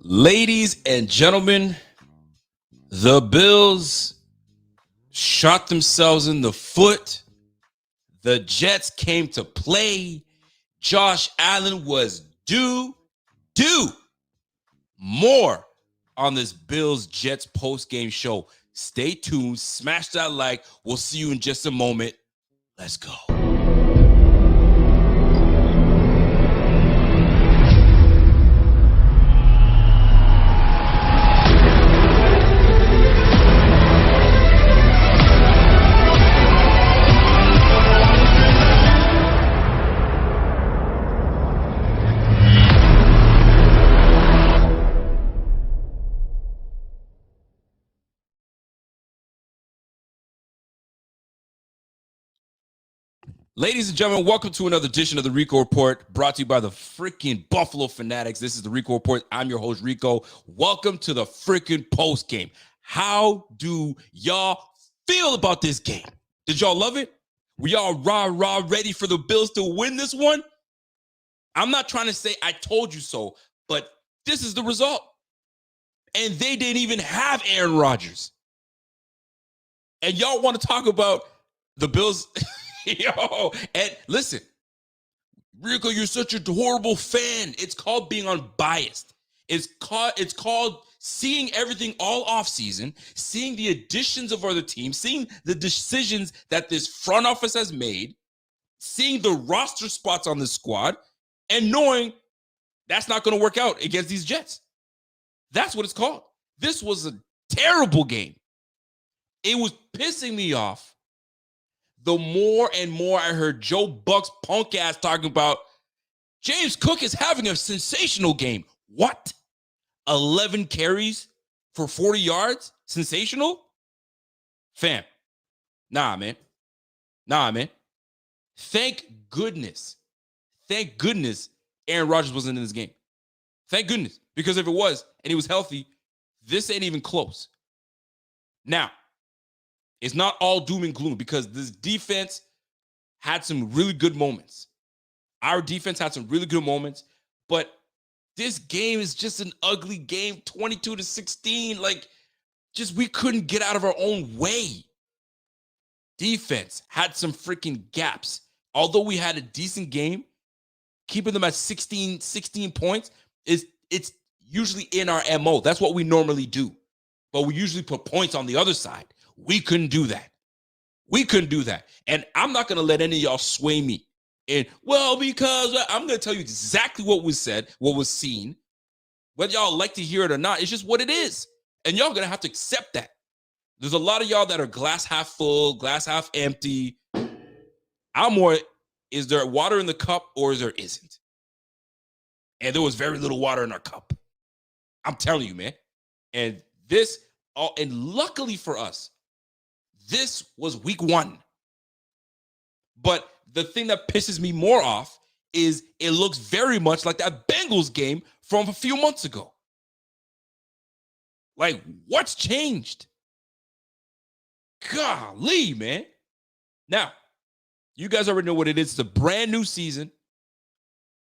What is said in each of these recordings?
Ladies and gentlemen, the Bills shot themselves in the foot. The Jets came to play. Josh Allen was due. More on this Bills Jets post-game show. Stay tuned. Smash that like. We'll see you in just a moment. Let's go. Ladies and gentlemen, welcome to another edition of the Rico Report, brought to you by the freaking Buffalo Fanatics. This is the Rico Report. I'm your host, Rico. Welcome to the freaking post game. How do y'all feel about this game? Did y'all love it? Were y'all rah ready for the Bills to win this one? I'm not trying to say I told you so, but this is the result. And they didn't even have Aaron Rodgers. And y'all want to talk about the Bills? Yo, and listen, Rico, you're such a horrible fan. It's called being unbiased. It's called seeing everything all offseason, seeing the additions of other teams, seeing the decisions that this front office has made, seeing the roster spots on this squad, and knowing that's not going to work out against these Jets. That's what it's called. This was a terrible game. It was pissing me off. The more and more I heard Joe Buck's punk ass talking about James Cook is having a sensational game. What? 11 carries for 40 yards? Sensational? Fam. Nah, man. Thank goodness Aaron Rodgers wasn't in this game. Thank goodness. Because if it was, and he was healthy, this ain't even close. Now, it's not all doom and gloom because this defense had some really good moments. Our defense had some really good moments, but this game is just an ugly game, 22-16. Like, just we couldn't get out of our own way. Defense had some freaking gaps. Although we had a decent game, keeping them at 16 points it's usually in our MO. That's what we normally do. But we usually put points on the other side. We couldn't do that. And I'm not going to let any of y'all sway me. And, well, because I'm going to tell you exactly what was said, what was seen. Whether y'all like to hear it or not, it's just what it is. And y'all going to have to accept that. There's a lot of y'all that are glass half full, glass half empty. I'm more, is there water in the cup or is there isn't? And there was very little water in our cup. I'm telling you, man. And luckily for us, this was week 1. But the thing that pisses me more off is it looks very much like that Bengals game from a few months ago. Like, what's changed? Golly, man. Now, you guys already know what it is. It's a brand new season.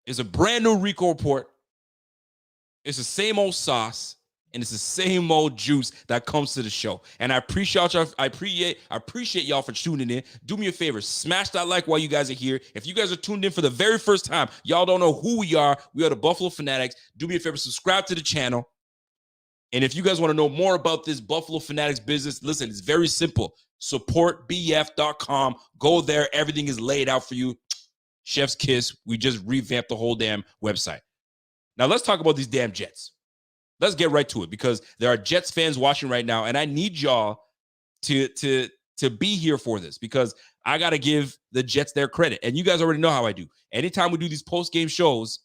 It's a brand new Rico Report. It's the same old sauce. And it's the same old juice that comes to the show. And I appreciate y'all. I appreciate y'all for tuning in. Do me a favor, smash that like while you guys are here. If you guys are tuned in for the very first time, y'all don't know who we are. We are the Buffalo Fanatics. Do me a favor, subscribe to the channel. And if you guys want to know more about this Buffalo Fanatics business, listen, it's very simple. Supportbf.com. Go there. Everything is laid out for you. Chef's kiss. We just revamped the whole damn website. Now let's talk about these damn Jets. Let's get right to it because there are Jets fans watching right now, and I need y'all to be here for this because I got to give the Jets their credit. And you guys already know how I do. Anytime we do these post-game shows,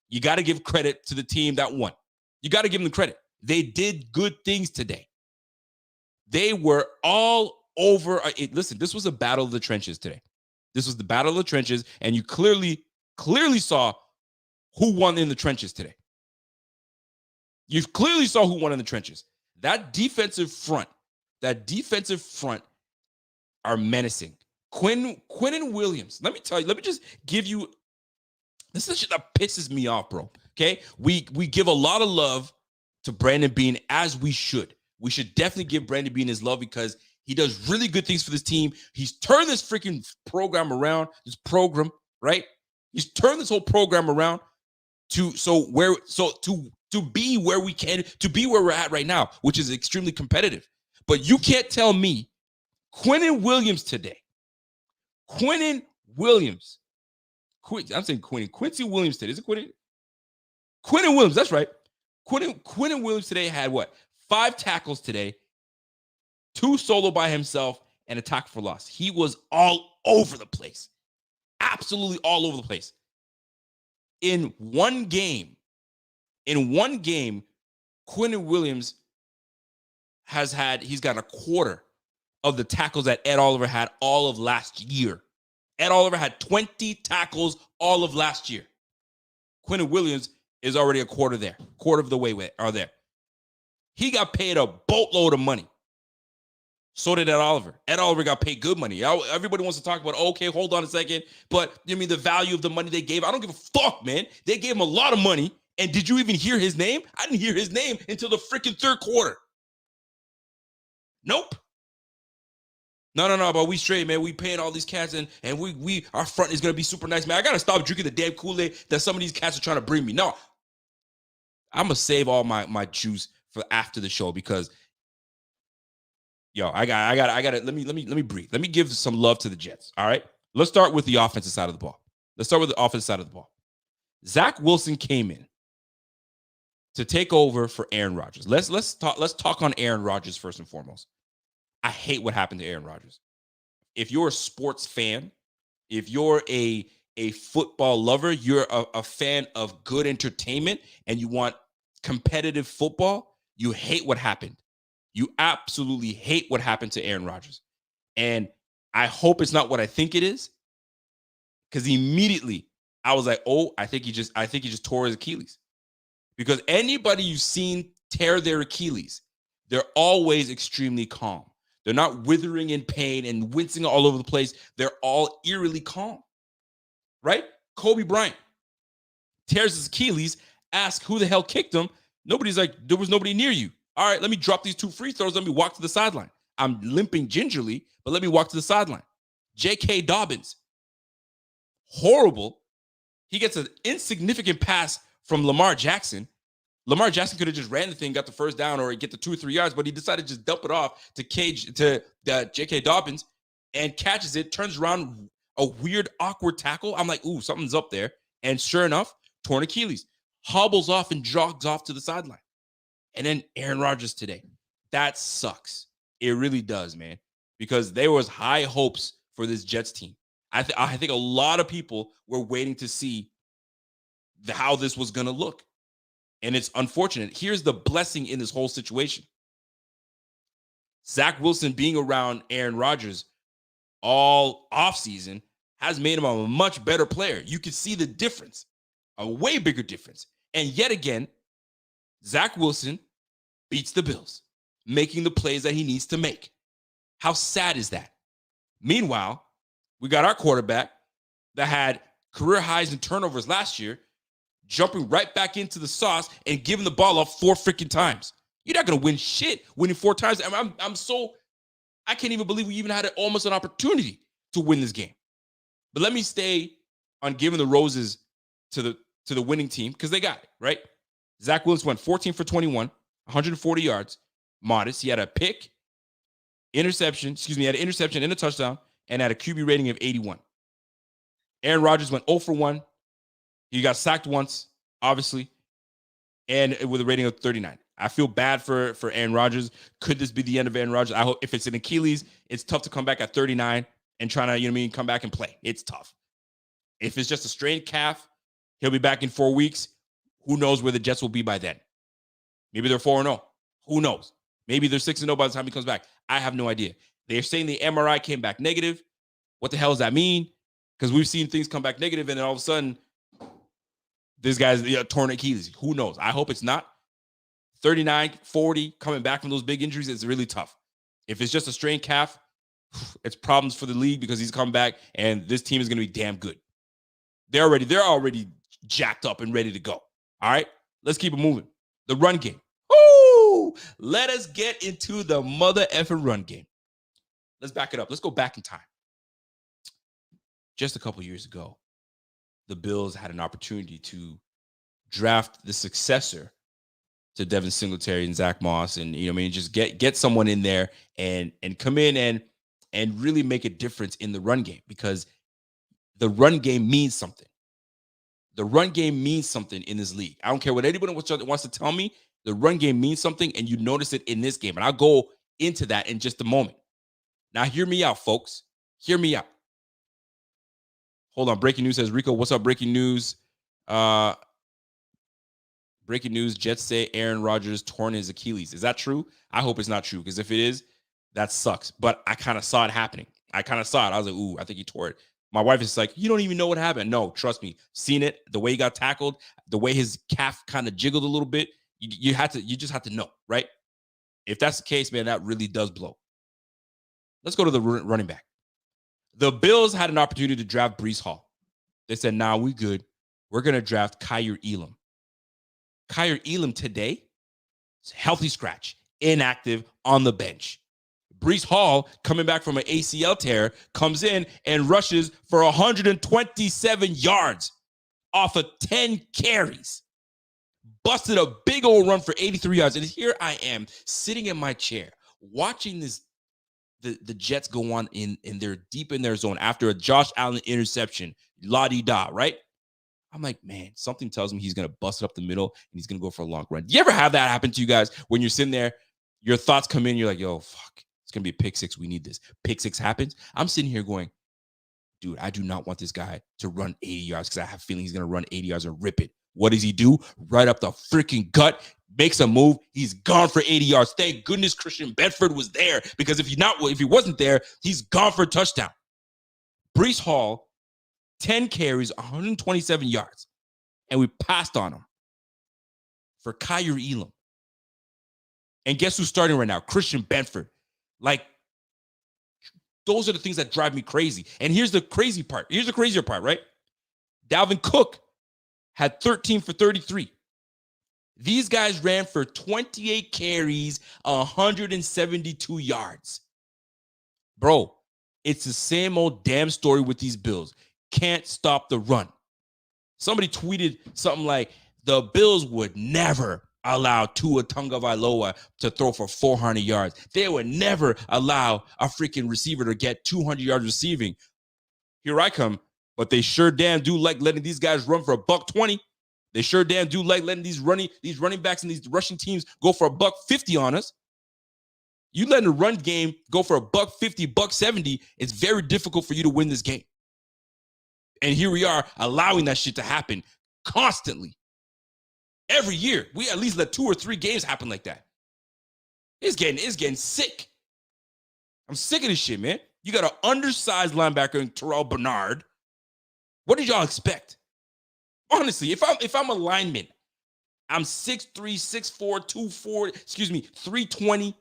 you got to give credit to the team that won. You got to give them credit. They did good things today. They were all over. Listen, this was a battle of the trenches today. This was the battle of the trenches, and you clearly saw who won in the trenches today. You clearly saw who won in the trenches. That defensive front are menacing. Quinnen Williams. Let me tell you, let me just give you, this is shit that pisses me off, bro. Okay, we give a lot of love to Brandon Beane, as we should. We should definitely give Brandon Beane his love because he does really good things for this team. He's turned this freaking program around, right? He's turned this whole program around to be where we can, to be where we're at right now, which is extremely competitive. But you can't tell me Quincy Williams today. Quincy Williams today. Is it Quincy Williams, that's right. Quincy Williams today had what? 5 tackles today, 2 solo by himself, and a tackle for loss. He was all over the place. Absolutely all over the place. In one game, Quincy Williams he's got a quarter of the tackles that Ed Oliver had all of last year. Ed Oliver had 20 tackles all of last year. Quincy Williams is already a quarter of the way there. He got paid a boatload of money. So did Ed Oliver. Ed Oliver got paid good money. Everybody wants to talk about, okay, hold on a second, but I mean the value of the money they gave. I don't give a fuck, man. They gave him a lot of money, and did you even hear his name? I didn't hear his name until the freaking third quarter. Nope. No, but we straight, man. We paying all these cats, and our front is gonna be super nice, man. I gotta stop drinking the damn Kool-Aid that some of these cats are trying to bring me. No, I'm gonna save all my juice for after the show because, I got it. Let me breathe. Let me give some love to the Jets. All right, let's start with the offensive side of the ball. Zach Wilson came in to take over for Aaron Rodgers. Let's talk on Aaron Rodgers first and foremost. I hate what happened to Aaron Rodgers. If you're a sports fan, if you're a football lover, you're a fan of good entertainment, and you want competitive football, you hate what happened. You absolutely hate what happened to Aaron Rodgers. And I hope it's not what I think it is, because immediately I was like, oh, I think he just tore his Achilles. Because anybody you've seen tear their Achilles, they're always extremely calm. They're not withering in pain and wincing all over the place. They're all eerily calm, right? Kobe Bryant tears his Achilles, ask who the hell kicked him. Nobody's like, there was nobody near you. All right, let me drop these 2 free throws. Let me walk to the sideline. I'm limping gingerly, but let me walk to the sideline. J.K. Dobbins, horrible. He gets an insignificant pass from Lamar Jackson. Lamar Jackson could have just ran the thing, got the first down, or get the 2 or 3 yards, but he decided to just dump it off to J.K. Dobbins and catches it, turns around, a weird, awkward tackle. I'm like, ooh, something's up there. And sure enough, torn Achilles. Hobbles off and jogs off to the sideline. And then Aaron Rodgers today. That sucks. It really does, man, because there was high hopes for this Jets team. I think a lot of people were waiting to see how this was going to look. And it's unfortunate. Here's the blessing in this whole situation. Zach Wilson being around Aaron Rodgers all offseason has made him a much better player. You can see the difference, a way bigger difference. And yet again, Zach Wilson beats the Bills, making the plays that he needs to make. How sad is that? Meanwhile, we got our quarterback that had career highs in turnovers last year, jumping right back into the sauce and giving the ball up 4 freaking times. You're not going to win shit winning 4 times. I can't even believe we even had almost an opportunity to win this game. But let me stay on giving the roses to the winning team, because they got it, right? Zach Wilson went 14 for 21, 140 yards, modest. He had a interception and a touchdown, and had a QB rating of 81. Aaron Rodgers went 0 for 1. He got sacked once, obviously, and with a rating of 39. I feel bad for Aaron Rodgers. Could this be the end of Aaron Rodgers? I hope if it's an Achilles, it's tough to come back at 39 and trying to, come back and play. It's tough. If it's just a strained calf, he'll be back in 4 weeks. Who knows where the Jets will be by then? Maybe they're 4-0. Who knows? Maybe they're 6-0 by the time he comes back. I have no idea. They're saying the MRI came back negative. What the hell does that mean? Because we've seen things come back negative, and then all of a sudden, this guy's torn Achilles. Who knows? I hope it's not. 39, 40, coming back from those big injuries, it's really tough. If it's just a strained calf, it's problems for the league because he's coming back, and this team is going to be damn good. They're already jacked up and ready to go. All right, let's keep it moving. The run game. Woo! Let us get into the mother effing run game. Let's back it up. Let's go back in time. Just a couple years ago, the Bills had an opportunity to draft the successor to Devin Singletary and Zach Moss, and just get someone in there and come in and really make a difference in the run game, because the run game means something. The run game means something in this league. I don't care what anybody wants to tell me. The run game means something, and you notice it in this game. And I'll go into that in just a moment. Now, hear me out, folks. Hear me out. Hold on. Breaking news says, Rico, what's up? Breaking news. Breaking news. Jets say Aaron Rodgers torn his Achilles. Is that true? I hope it's not true, because if it is, that sucks. But I kind of saw it happening. I was like, ooh, I think he tore it. My wife is like, you don't even know what happened. No, trust me. Seen it. The way he got tackled, the way his calf kind of jiggled a little bit. You just have to know, right? If that's the case, man, that really does blow. Let's go to the running back. The Bills had an opportunity to draft Breece Hall. They said, nah, we good. We're going to draft Kyer Elam. Kyer Elam today, healthy scratch, inactive, on the bench. Breece Hall, coming back from an ACL tear, comes in and rushes for 127 yards off of 10 carries. Busted a big old run for 83 yards. And here I am sitting in my chair watching the Jets go on and they're deep in their zone after a Josh Allen interception. La-di-da, right? I'm like, man, something tells me he's going to bust it up the middle and he's going to go for a long run. Do you ever have that happen to you guys when you're sitting there, your thoughts come in, you're like, yo, fuck, it's going to be a pick six. We need this. Pick six happens. I'm sitting here going, dude, I do not want this guy to run 80 yards because I have a feeling he's going to run 80 yards and rip it. What does he do? Right up the freaking gut, makes a move. He's gone for 80 yards. Thank goodness Christian Bedford was there, because if he wasn't there, he's gone for a touchdown. Breece Hall, 10 carries, 127 yards, and we passed on him for Kyer Elam. And guess who's starting right now? Christian Bedford. Like, those are the things that drive me crazy. And here's the crazy part. Here's the crazier part, right? Dalvin Cook had 13 for 33. These guys ran for 28 carries, 172 yards. Bro, it's the same old damn story with these Bills. Can't stop the run. Somebody tweeted something like, the Bills would never allow Tua Tagovailoa to throw for 400 yards. They would never allow a freaking receiver to get 200 yards receiving. Here I come. But they sure damn do like letting these guys run for $120. They sure damn do like letting these running backs and these rushing teams go for $150 on us. You letting the run game go for $150, $170, it's very difficult for you to win this game. And here we are allowing that shit to happen constantly. Every year, we at least let 2 or 3 games happen like that. It's getting sick. I'm sick of this shit, man. You got an undersized linebacker in Terrell Bernard. What did y'all expect? Honestly, if I'm a lineman, I'm 6'3", 6'4", 240, 320,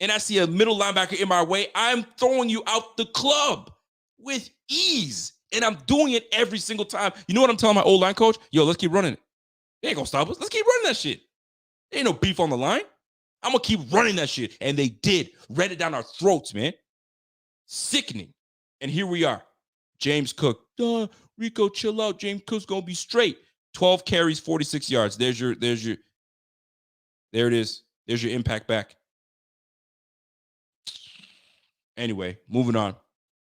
and I see a middle linebacker in my way, I'm throwing you out the club with ease. And I'm doing it every single time. You know what I'm telling my old line coach? Yo, let's keep running it. They ain't gonna stop us. Let's keep running that shit. There ain't no beef on the line. I'm gonna keep running that shit. And they did. Ran it down our throats, man. Sickening. And here we are. James Cook. Rico, chill out. James Cook's gonna be straight. 12 carries, 46 yards. There it is. There's your impact back. Anyway, moving on.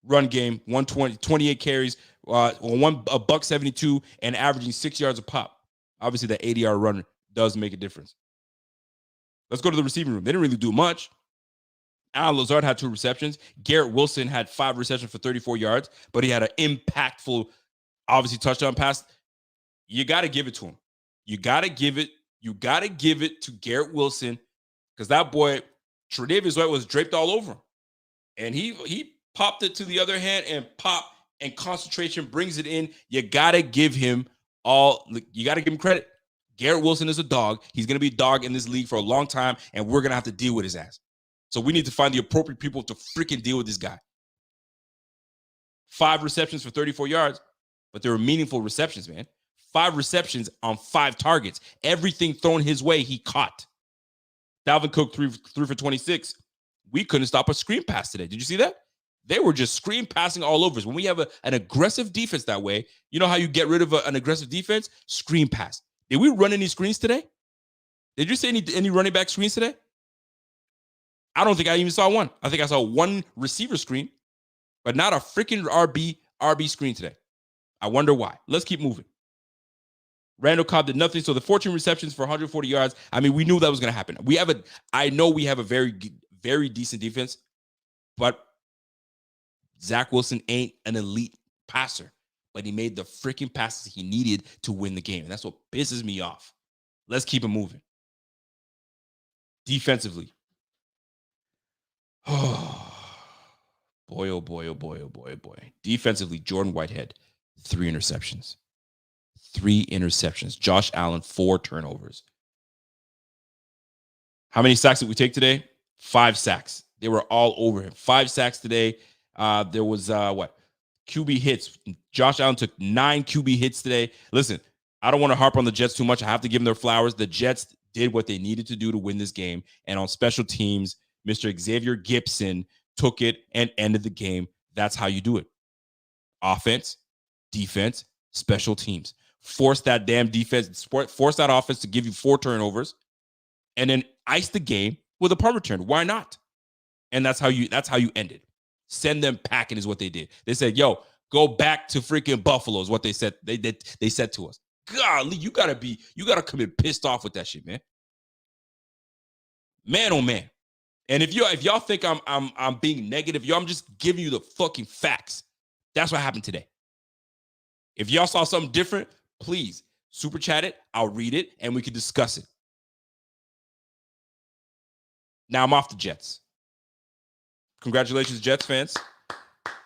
Run game, 28 carries, $172, and averaging 6 yards a pop. Obviously, that 80-yard run does make a difference. Let's go to the receiving room. They didn't really do much. Alan Lazard had 2 receptions. Garrett Wilson had 5 receptions for 34 yards, but he had an impactful, obviously, touchdown pass. You got to give it to him. You got to give it to Garrett Wilson, because that boy, Tre'Davious White, was draped all over him. And he popped it to the other hand and pop, and concentration brings it in. You got to give him credit. Garrett Wilson is a dog. He's going to be a dog in this league for a long time, and we're going to have to deal with his ass. So we need to find the appropriate people to freaking deal with this guy. 5 receptions for 34 yards, but they were meaningful receptions, man. 5 receptions on 5 targets. Everything thrown his way, he caught. Dalvin Cook, 3 for 26. We couldn't stop a screen pass today. Did you see that? They were just screen passing all over us. When we have an aggressive defense that way, you know how you get rid of an aggressive defense? Screen pass. Did we run any screens today? Did you see any running back screens today? I don't think I even saw one. I think I saw one receiver screen, but not a freaking RB screen today. I wonder why. Let's keep moving. Randall Cobb did nothing. So the 14 receptions for 140 yards. I mean, we knew that was going to happen. I know we have a very, very decent defense, but Zach Wilson ain't an elite passer, but he made the freaking passes he needed to win the game. And that's what pisses me off. Let's keep it moving. Defensively. Oh, boy, oh boy, oh boy, oh boy, oh boy. Defensively, Jordan Whitehead, 3 interceptions. 3 interceptions. Josh Allen, 4 turnovers. How many sacks did we take today? 5 sacks. They were all over him. 5 sacks today. There was, QB hits. Josh Allen took 9 QB hits today. Listen, I don't want to harp on the Jets too much. I have to give them their flowers. The Jets did what they needed to do to win this game. And on special teams, Mr. Xavier Gipson took it and ended the game. That's how you do it. Offense, defense, special teams. Force that damn defense, force that offense to give you 4 turnovers, and then ice the game with a punt return. Why not? And that's how you end it. Send them packing is what they did. They said, yo, go back to freaking Buffalo is what they said. They said to us. Golly, you gotta come in pissed off with that shit, man. Man, oh man. And if y'all think I'm being negative, I'm just giving you the fucking facts. That's what happened today. If y'all saw something different, please super chat it. I'll read it and we can discuss it. Now I'm off the Jets. Congratulations, Jets fans.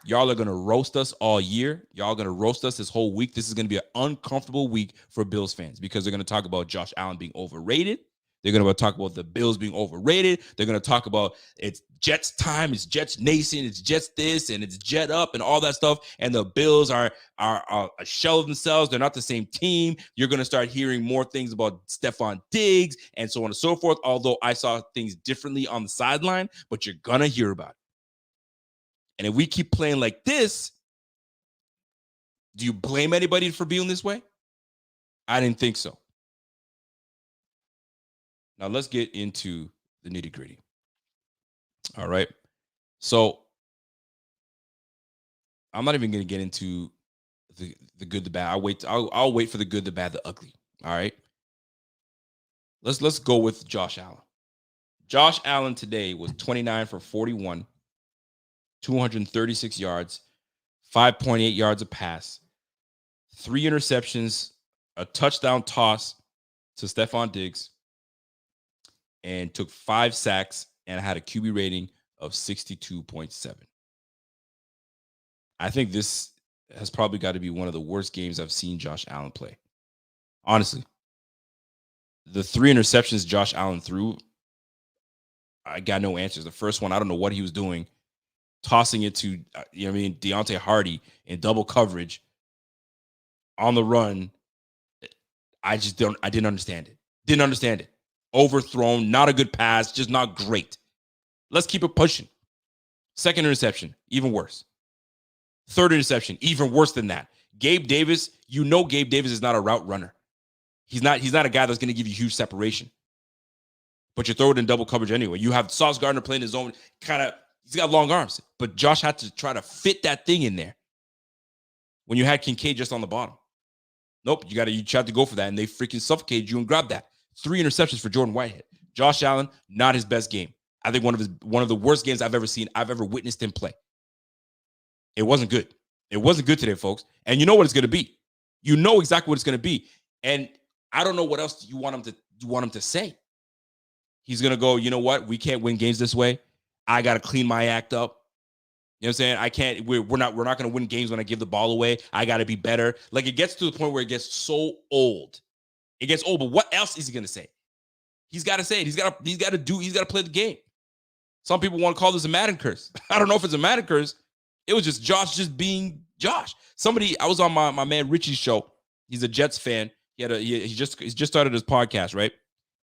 Y'all are going to roast us all year. Y'all are going to roast us this whole week. This is going to be an uncomfortable week for Bills fans because they're going to talk about Josh Allen being overrated. They're going to talk about the Bills being overrated. They're going to talk about it's Jets time, it's Jets nation, it's Jets this, and it's Jet up and all that stuff. And the Bills are a shell of themselves. They're not the same team. You're going to start hearing more things about Stephon Diggs and so on and so forth, although I saw things differently on the sideline, but you're going to hear about it. And if we keep playing like this, do you blame anybody for being this way? I didn't think so. Now let's get into the nitty gritty. All right. So I'm not even going to get into the good, the bad. I'll wait for the good, the bad, the ugly. All right. Let's go with Josh Allen. Josh Allen today was 29 for 41, 236 yards, 5.8 yards a pass, 3 interceptions, a touchdown toss to Stephon Diggs, and took 5 sacks and had a QB rating of 62.7. I think this has probably got to be one of the worst games I've seen Josh Allen play. Honestly. The 3 interceptions Josh Allen threw, I got no answers. The first one, I don't know what he was doing. Tossing it to, Deontay Hardy in double coverage on the run. I didn't understand it. Didn't understand it. Overthrown, not a good pass, just not great. Let's keep it pushing. Second interception, even worse. Third interception, even worse than that. Gabe Davis, Gabe Davis is not a route runner. He's not a guy that's going to give you huge separation. But you throw it in double coverage anyway. You have Sauce Gardner playing his own he's got long arms, but Josh had to try to fit that thing in there when you had Kincaid just on the bottom. Nope, you tried to go for that, and they freaking suffocated you and grabbed that. 3 interceptions for Jordan Whitehead. Josh Allen, not his best game. I think one of the worst games I've ever seen, I've ever witnessed him play. It wasn't good. It wasn't good today, folks. And you know what it's going to be. You know exactly what it's going to be. And I don't know what else you want him to say. He's going to go, you know what? We can't win games this way. I got to clean my act up. You know what I'm saying? I can't, we're not going to win games when I give the ball away. I got to be better. Like, it gets to the point where it gets so old. It gets old, but what else is he going to say? He's got to say it. He's got to play the game. Some people want to call this a Madden curse. I don't know if it's a Madden curse. It was just Josh just being Josh. I was on my man Richie's show He's a Jets fan. He just started his podcast, right?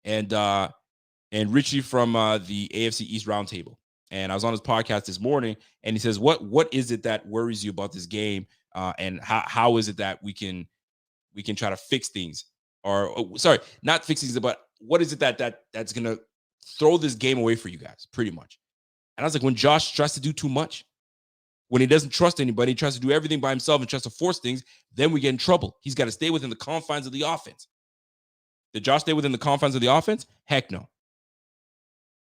And Richie from the AFC East Roundtable. And I was on his podcast this morning, and he says, "What is it that worries you about this game? And how is it that we can try to fix things? Sorry, not fix things, but what is it that's gonna throw this game away for you guys, pretty much?" And I was like, when Josh tries to do too much, when he doesn't trust anybody, he tries to do everything by himself and tries to force things, then we get in trouble. He's got to stay within the confines of the offense. Did Josh stay within the confines of the offense? Heck no.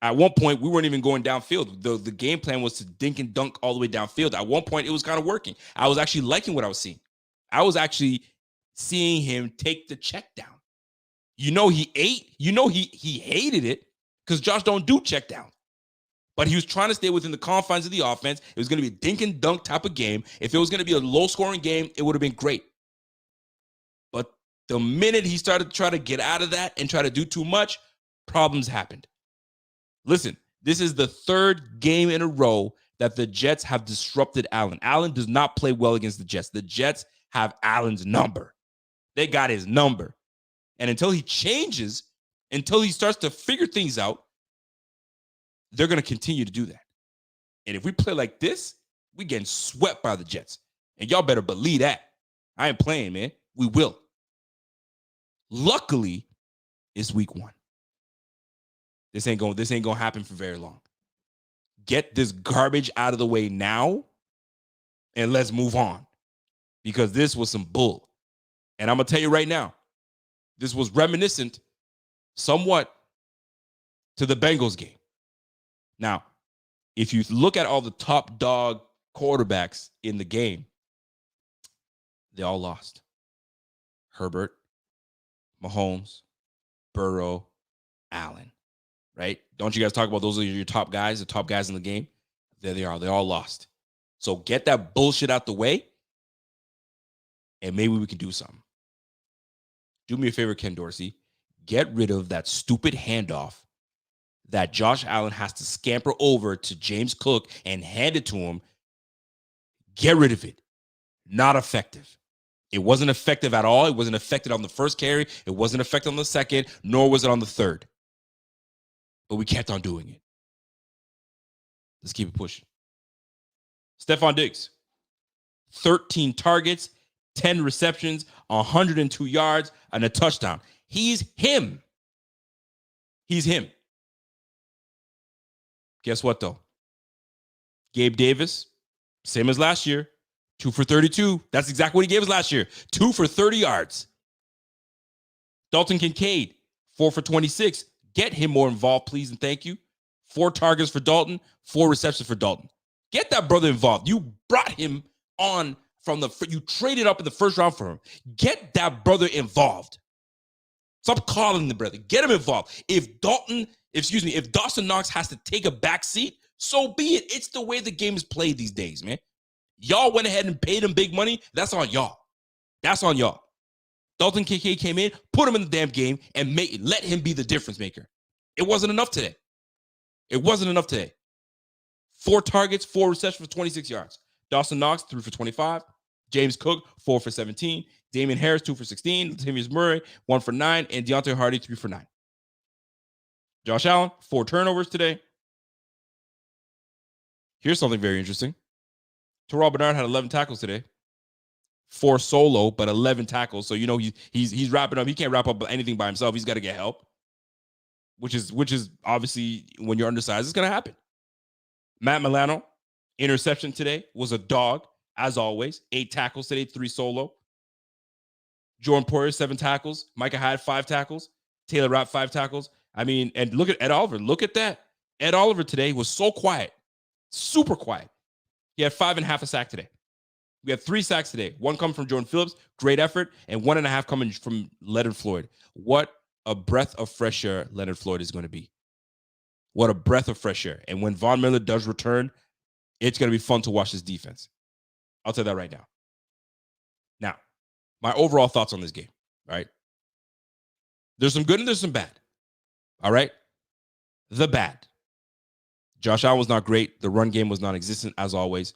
At one point, we weren't even going downfield. The game plan was to dink and dunk all the way downfield. At one point, it was kind of working. I was actually liking what I was seeing. I was actually seeing him take the check down. He hated it because Josh don't do check down. But he was trying to stay within the confines of the offense. It was going to be a dink and dunk type of game. If it was going to be a low-scoring game, it would have been great. But the minute he started to try to get out of that and try to do too much, problems happened. Listen, this is the third game in a row that the Jets have disrupted Allen. Allen does not play well against the Jets. The Jets have Allen's number. They got his number. And until he changes, until he starts to figure things out, they're going to continue to do that. And if we play like this, we getting swept by the Jets. And y'all better believe that. I ain't playing, man. We will. Luckily, it's week 1. This ain't gonna happen for very long. Get this garbage out of the way now, and let's move on. Because this was some bull. And I'm gonna tell you right now, this was reminiscent somewhat to the Bengals game. Now, if you look at all the top dog quarterbacks in the game, they all lost. Herbert, Mahomes, Burrow, Allen, right? Don't you guys talk about those are your top guys, the top guys in the game? There they are. They all lost. So get that bullshit out the way, and maybe we can do something. Do me a favor, Ken Dorsey. Get rid of that stupid handoff that Josh Allen has to scamper over to James Cook and hand it to him. Get rid of it. Not effective. It wasn't effective at all. It wasn't effective on the first carry. It wasn't effective on the second, nor was it on the third. But we kept on doing it. Let's keep it pushing. Stephon Diggs, 13 targets, 10 receptions, 102 yards, and a touchdown. He's him. He's him. Guess what, though? Gabe Davis, same as last year, 2 for 32. That's exactly what he gave us last year. 2 for 30 yards. Dalton Kincaid, 4 for 26. Get him more involved, please, and thank you. 4 targets for Dalton, 4 receptions for Dalton. Get that brother involved. You brought him on you traded up in the first round for him. Get that brother involved. Stop calling the brother. Get him involved. If Dawson Knox has to take a back seat, so be it. It's the way the game is played these days, man. Y'all went ahead and paid him big money. That's on y'all. That's on y'all. Dalton Kincaid came in, put him in the damn game, and let him be the difference maker. It wasn't enough today. 4 targets, 4 receptions for 26 yards. Dawson Knox, 3 for 25. James Cook, 4 for 17. Damian Harris, 2 for 16. Latavius Murray, 1 for 9. And Deontay Hardy, 3 for 9. Josh Allen, 4 turnovers today. Here's something very interesting. Terrell Bernard had 11 tackles today. 4 solo, but 11 tackles. So, he's wrapping up. He can't wrap up anything by himself. He's got to get help, which is obviously when you're undersized, it's going to happen. Matt Milano, interception today, was a dog, as always. 8 tackles today, 3 solo. Jordan Poyer, 7 tackles. Micah Hyde, 5 tackles. Taylor Rapp, 5 tackles. I mean, and look at Ed Oliver. Look at that. Ed Oliver today was so quiet. Super quiet. He had 5.5 a sack today. We had 3 sacks today. 1 coming from Jordan Phillips, great effort, and 1.5 coming from Leonard Floyd. What a breath of fresh air Leonard Floyd is going to be. What a breath of fresh air. And when Von Miller does return, it's going to be fun to watch this defense. I'll tell you that right now. Now, my overall thoughts on this game, all right? There's some good and there's some bad, all right? The bad. Josh Allen was not great. The run game was non-existent, as always.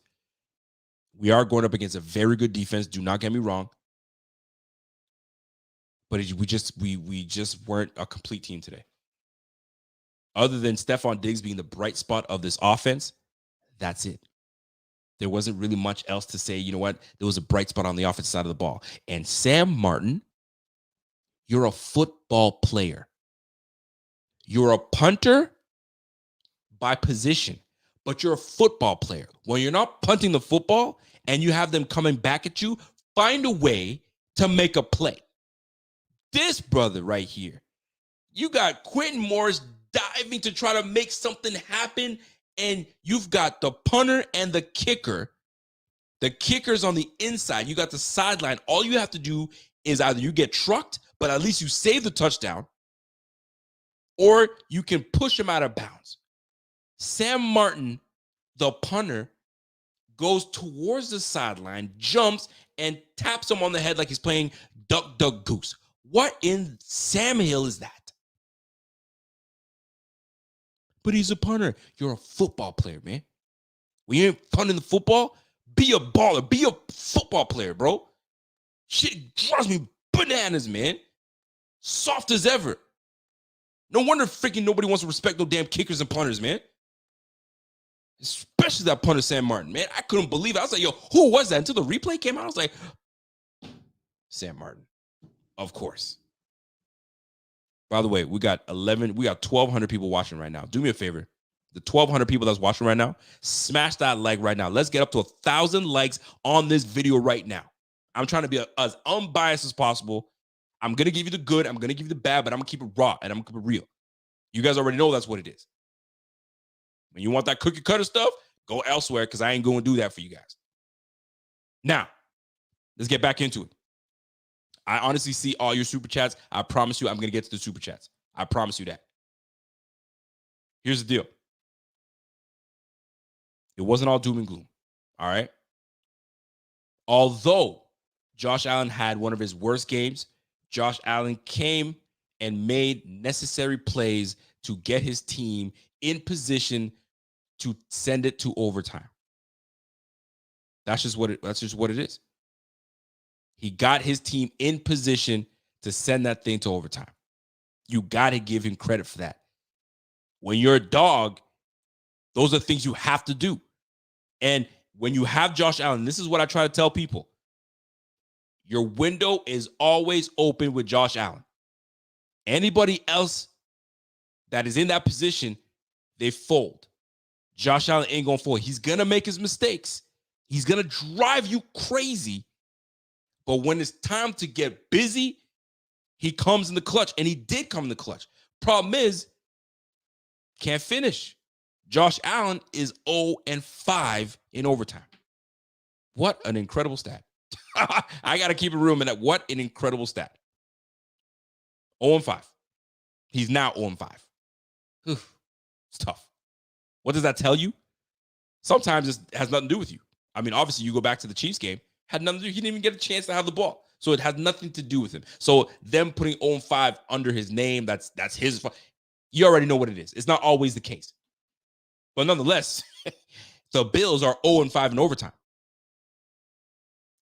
We are going up against a very good defense. Do not get me wrong. But we just weren't a complete team today. Other than Stephon Diggs being the bright spot of this offense, that's it. There wasn't really much else to say. You know what? There was a bright spot on the offensive side of the ball. And Sam Martin, you're a football player. You're a punter by position, but you're a football player. When you're not punting the football and you have them coming back at you, find a way to make a play. This brother right here, you got Quentin Morris diving to try to make something happen, and you've got the punter and the kicker. The kicker's on the inside. You got the sideline. All you have to do is either you get trucked, but at least you save the touchdown, or you can push him out of bounds. Sam Martin, the punter, goes towards the sideline, jumps, and taps him on the head like he's playing Duck, Duck, Goose. What in Sam Hill is that? But he's a punter. You're a football player, man. When you ain't punting the football, be a baller. Be a football player, bro. Shit drives me bananas, man. Soft as ever. No wonder freaking nobody wants to respect no damn kickers and punters, man. Especially that punter, Sam Martin, man. I couldn't believe it. I was like, yo, who was that? Until the replay came out, I was like, Sam Martin. Of course. By the way, we got 1,200 people watching right now. Do me a favor. The 1,200 people that's watching right now, smash that like right now. Let's get up to 1,000 likes on this video right now. I'm trying to be as unbiased as possible. I'm going to give you the good. I'm going to give you the bad, but I'm going to keep it raw and I'm going to keep it real. You guys already know that's what it is. When you want that cookie cutter stuff, go elsewhere because I ain't going to do that for you guys. Now, let's get back into it. I honestly see all your super chats. I promise you I'm going to get to the super chats. I promise you that. Here's the deal. It wasn't all doom and gloom. All right. Although Josh Allen had one of his worst games, Josh Allen came and made necessary plays to get his team in position to send it to overtime. That's just what it is. He got his team in position to send that thing to overtime. You got to give him credit for that. When you're a dog, those are things you have to do. And when you have Josh Allen, this is what I try to tell people. Your window is always open with Josh Allen. Anybody else that is in that position, they fold. Josh Allen ain't going to fold. He's going to make his mistakes. He's going to drive you crazy. But when it's time to get busy, he comes in the clutch. And he did come in the clutch. Problem is, can't finish. Josh Allen is 0-5 in overtime. What an incredible stat. I got to keep it real, man. What an incredible stat. 0-5. He's now 0-5. It's tough. What does that tell you? Sometimes it has nothing to do with you. I mean, obviously, you go back to the Chiefs game. Had nothing to do. He didn't even get a chance to have the ball. So it has nothing to do with him. So them putting 0-5 under his name, that's his fault. You already know what it is. It's not always the case. But nonetheless, the Bills are 0-5 in overtime.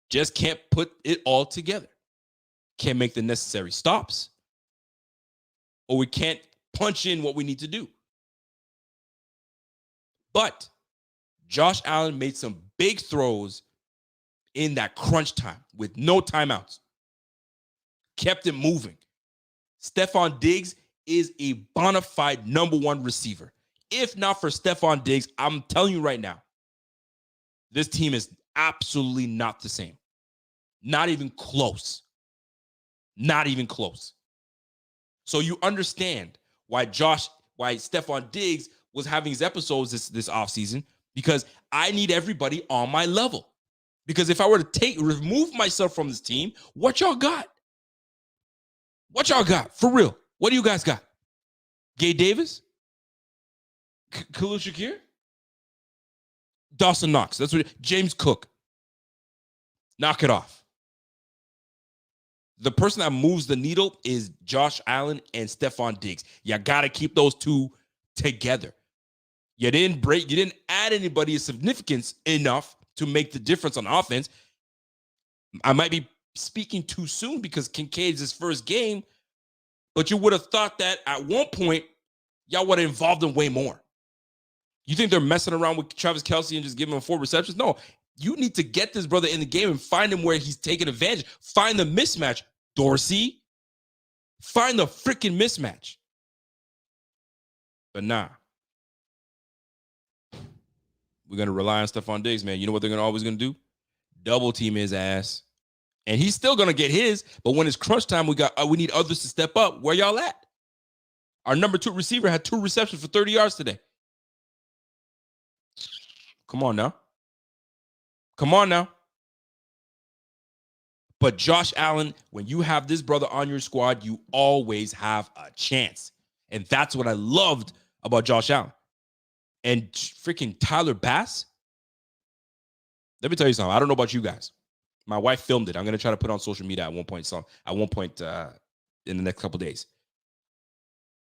Just can't put it all together. Can't make the necessary stops. Or we can't punch in what we need to do. But Josh Allen made some big throws in that crunch time with no timeouts. Kept it moving. Stephon Diggs is a bona fide number one receiver. If not for Stephon Diggs, I'm telling you right now, this team is absolutely not the same. Not even close. Not even close. So you understand why Stephon Diggs was having his episodes this offseason, because I need everybody on my level. Because if I were to remove myself from this team, what y'all got? What y'all got? For real. What do you guys got? Gabe Davis? Khalil Shakir? Dawson Knox. That's what James Cook. Knock it off. The person that moves the needle is Josh Allen and Stephon Diggs. You got to keep those two together. You didn't add anybody of significance enough to make the difference on offense. I might be speaking too soon because Kincaid's his first game, but you would have thought that at one point, y'all would have involved him way more. You think they're messing around with Travis Kelce and just giving him 4 receptions? No, you need to get this brother in the game and find him where he's taking advantage. Find the mismatch, Dorsey. Find the freaking mismatch. But nah. We're going to rely on Stephon Diggs, man. You know what they're always going to do? Double team his ass. And he's still going to get his, but when it's crunch time, we need others to step up. Where y'all at? Our number 2 receiver had 2 receptions for 30 yards today. Come on now. Come on now. But Josh Allen, when you have this brother on your squad, you always have a chance. And that's what I loved about Josh Allen. And freaking Tyler Bass. Let me tell you something. I don't know about you guys. My wife filmed it. I'm going to try to put it on social media at one point in the next couple of days.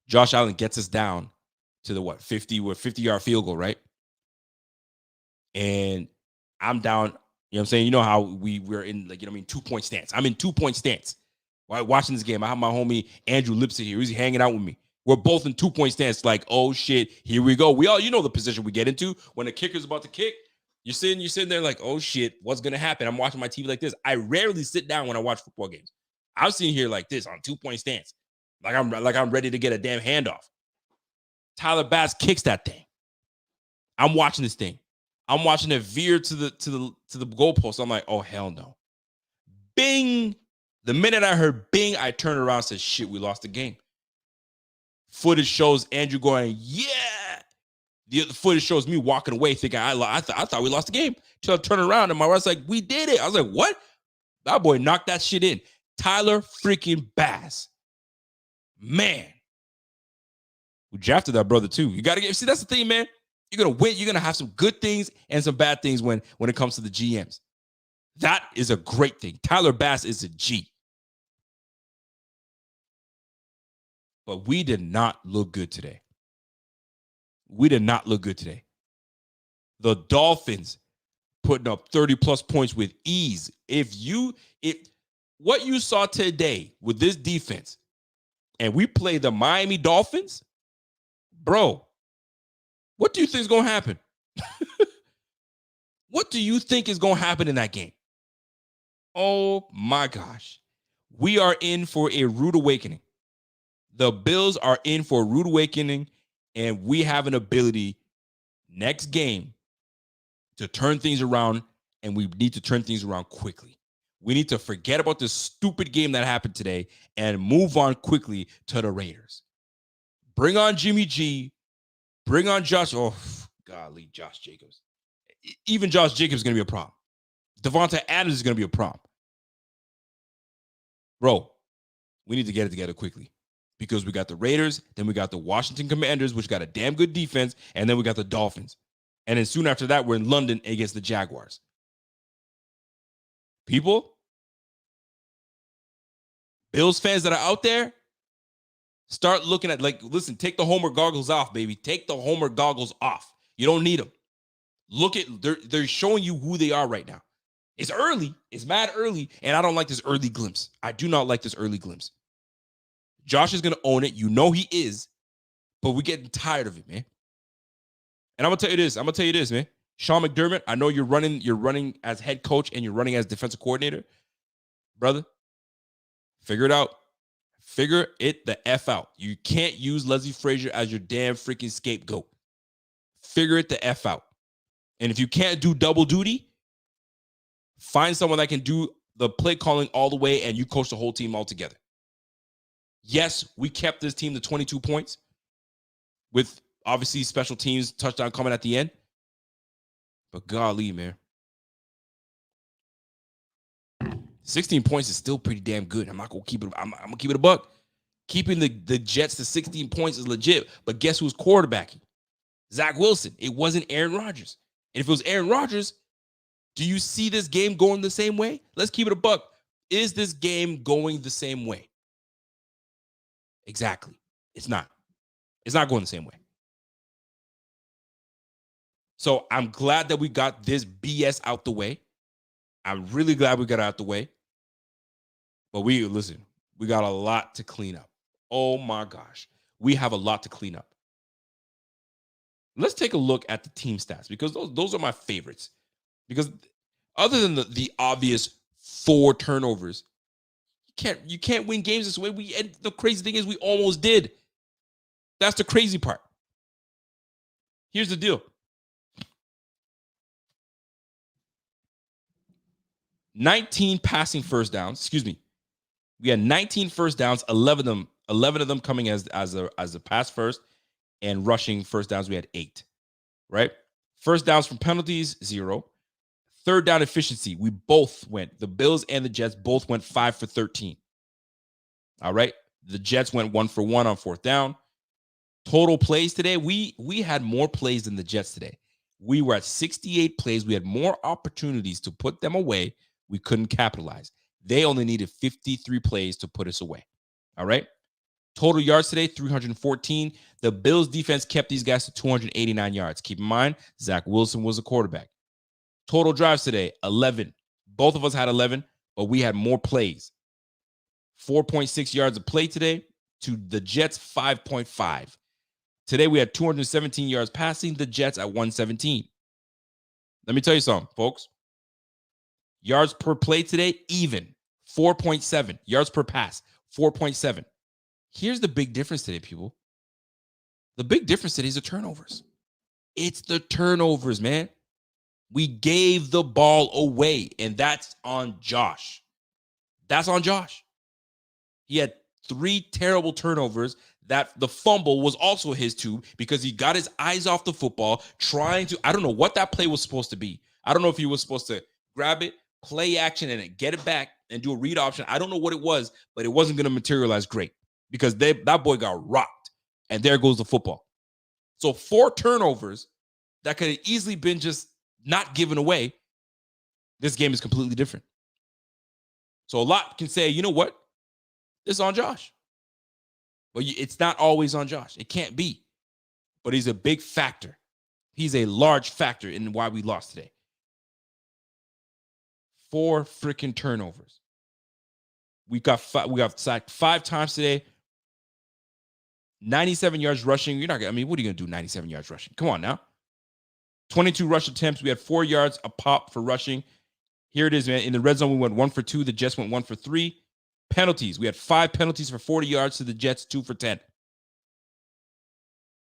Josh Allen gets us down to the 50-yard field goal, right? And I'm down, you know what I'm saying? You know how we're in, 2-point stance. I'm in 2-point stance. While watching this game, I have my homie Andrew Lipsett here. He's hanging out with me. We're both in 2-point stance, like, oh shit, here we go. You know the position we get into when the kicker's about to kick. You're sitting there like, oh shit, what's gonna happen? I'm watching my TV like this. I rarely sit down when I watch football games. I'm sitting here like this on 2-point stance, like I'm ready to get a damn handoff. Tyler Bass kicks that thing. I'm watching this thing. I'm watching it veer to the goalpost. I'm like, oh hell no. Bing. The minute I heard bing, I turned around and said, shit, we lost the game. Footage shows Andrew going, yeah. The footage shows me walking away thinking I thought we lost the game. Till I turn around and my wife's like, we did it. I was like, what? That boy knocked that shit in. Tyler freaking Bass. Man. We drafted that brother too. You got to see, that's the thing, man. You're going to win. You're going to have some good things and some bad things when it comes to the GMs. That is a great thing. Tyler Bass is a G. But we did not look good today. We did not look good today. The Dolphins putting up 30-plus points with ease. If what you saw today with this defense, and we play the Miami Dolphins, bro, what do you think is going to happen? What do you think is going to happen in that game? Oh, my gosh. We are in for a rude awakening. The Bills are in for a rude awakening, and we have an ability next game to turn things around, and we need to turn things around quickly. We need to forget about this stupid game that happened today and move on quickly to the Raiders. Bring on Jimmy G. Bring on Josh. Oh, golly, Josh Jacobs. Even Josh Jacobs is going to be a problem. Devonta Adams is going to be a problem. Bro, we need to get it together quickly because we got the Raiders, then we got the Washington Commanders, which got a damn good defense, and then we got the Dolphins. And then soon after that, we're in London against the Jaguars. People, Bills fans that are out there, start looking at, listen, take the Homer goggles off, baby. Take the Homer goggles off. You don't need them. Look at, they're showing you who they are right now. It's early. It's mad early, and I don't like this early glimpse. I do not like this early glimpse. Josh is going to own it. You know he is, but we're getting tired of it, man. And I'm going to tell you this. Man. Sean McDermott, I know you're running as head coach and you're running as defensive coordinator. Brother, figure it out. Figure it the F out. You can't use Leslie Frazier as your damn freaking scapegoat. Figure it the F out. And if you can't do double duty, find someone that can do the play calling all the way and you coach the whole team all together. Yes, we kept this team to 22 points with obviously special teams touchdown coming at the end. But golly, man. 16 points is still pretty damn good. I'm not going to keep it. I'm going to keep it a buck. Keeping the Jets to 16 points is legit. But guess who's quarterbacking? Zach Wilson. It wasn't Aaron Rodgers. And if it was Aaron Rodgers, do you see this game going the same way? Let's keep it a buck. Is this game going the same way? Exactly. It's not. It's not going the same way. So I'm glad that we got this BS out the way. I'm really glad we got it out the way. But we got a lot to clean up. Oh my gosh. We have a lot to clean up. Let's take a look at the team stats because those are my favorites. Because other than the obvious 4 turnovers, you can't win games this way. And the crazy thing is we almost did. That's the crazy part. Here's the deal. 19 passing first downs. Excuse me. We had 19 first downs, 11 of them coming as a pass first, and rushing first downs we had 8. Right? First downs from penalties 0. Third down efficiency, we both went. The Bills and the Jets both went 5 for 13. All right? The Jets went 1 for 1 on fourth down. Total plays today, we had more plays than the Jets today. We were at 68 plays. We had more opportunities to put them away. We couldn't capitalize. They only needed 53 plays to put us away. All right? Total yards today, 314. The Bills defense kept these guys to 289 yards. Keep in mind, Zach Wilson was a quarterback. Total drives today, 11. Both of us had 11, but we had more plays. 4.6 yards a play today to the Jets, 5.5. Today, we had 217 yards passing, the Jets at 117. Let me tell you something, folks. Yards per play today, even, 4.7. Yards per pass, 4.7. Here's the big difference today, people. The big difference today is the turnovers. It's the turnovers, man. We gave the ball away, and that's on Josh. That's on Josh. He had 3 terrible turnovers. That the fumble was also his too, because he got his eyes off the football trying to, I don't know what that play was supposed to be. I don't know if he was supposed to grab it, play action, and get it back and do a read option. I don't know what it was, but it wasn't going to materialize great because that boy got rocked, and there goes the football. So 4 turnovers that could have easily been just not given away. This game is completely different. So a lot can say, you know what? This is on Josh. But it's not always on Josh. It can't be. But he's a big factor. He's a large factor in why we lost today. 4 freaking turnovers. We got sacked 5 times today. 97 yards rushing. What are you going to do 97 yards rushing? Come on now. 22 rush attempts. We had 4 yards a pop for rushing. Here it is, man. In the red zone, we went 1 for 2. The Jets went 1 for 3. Penalties. We had 5 penalties for 40 yards to the Jets, 2 for 10.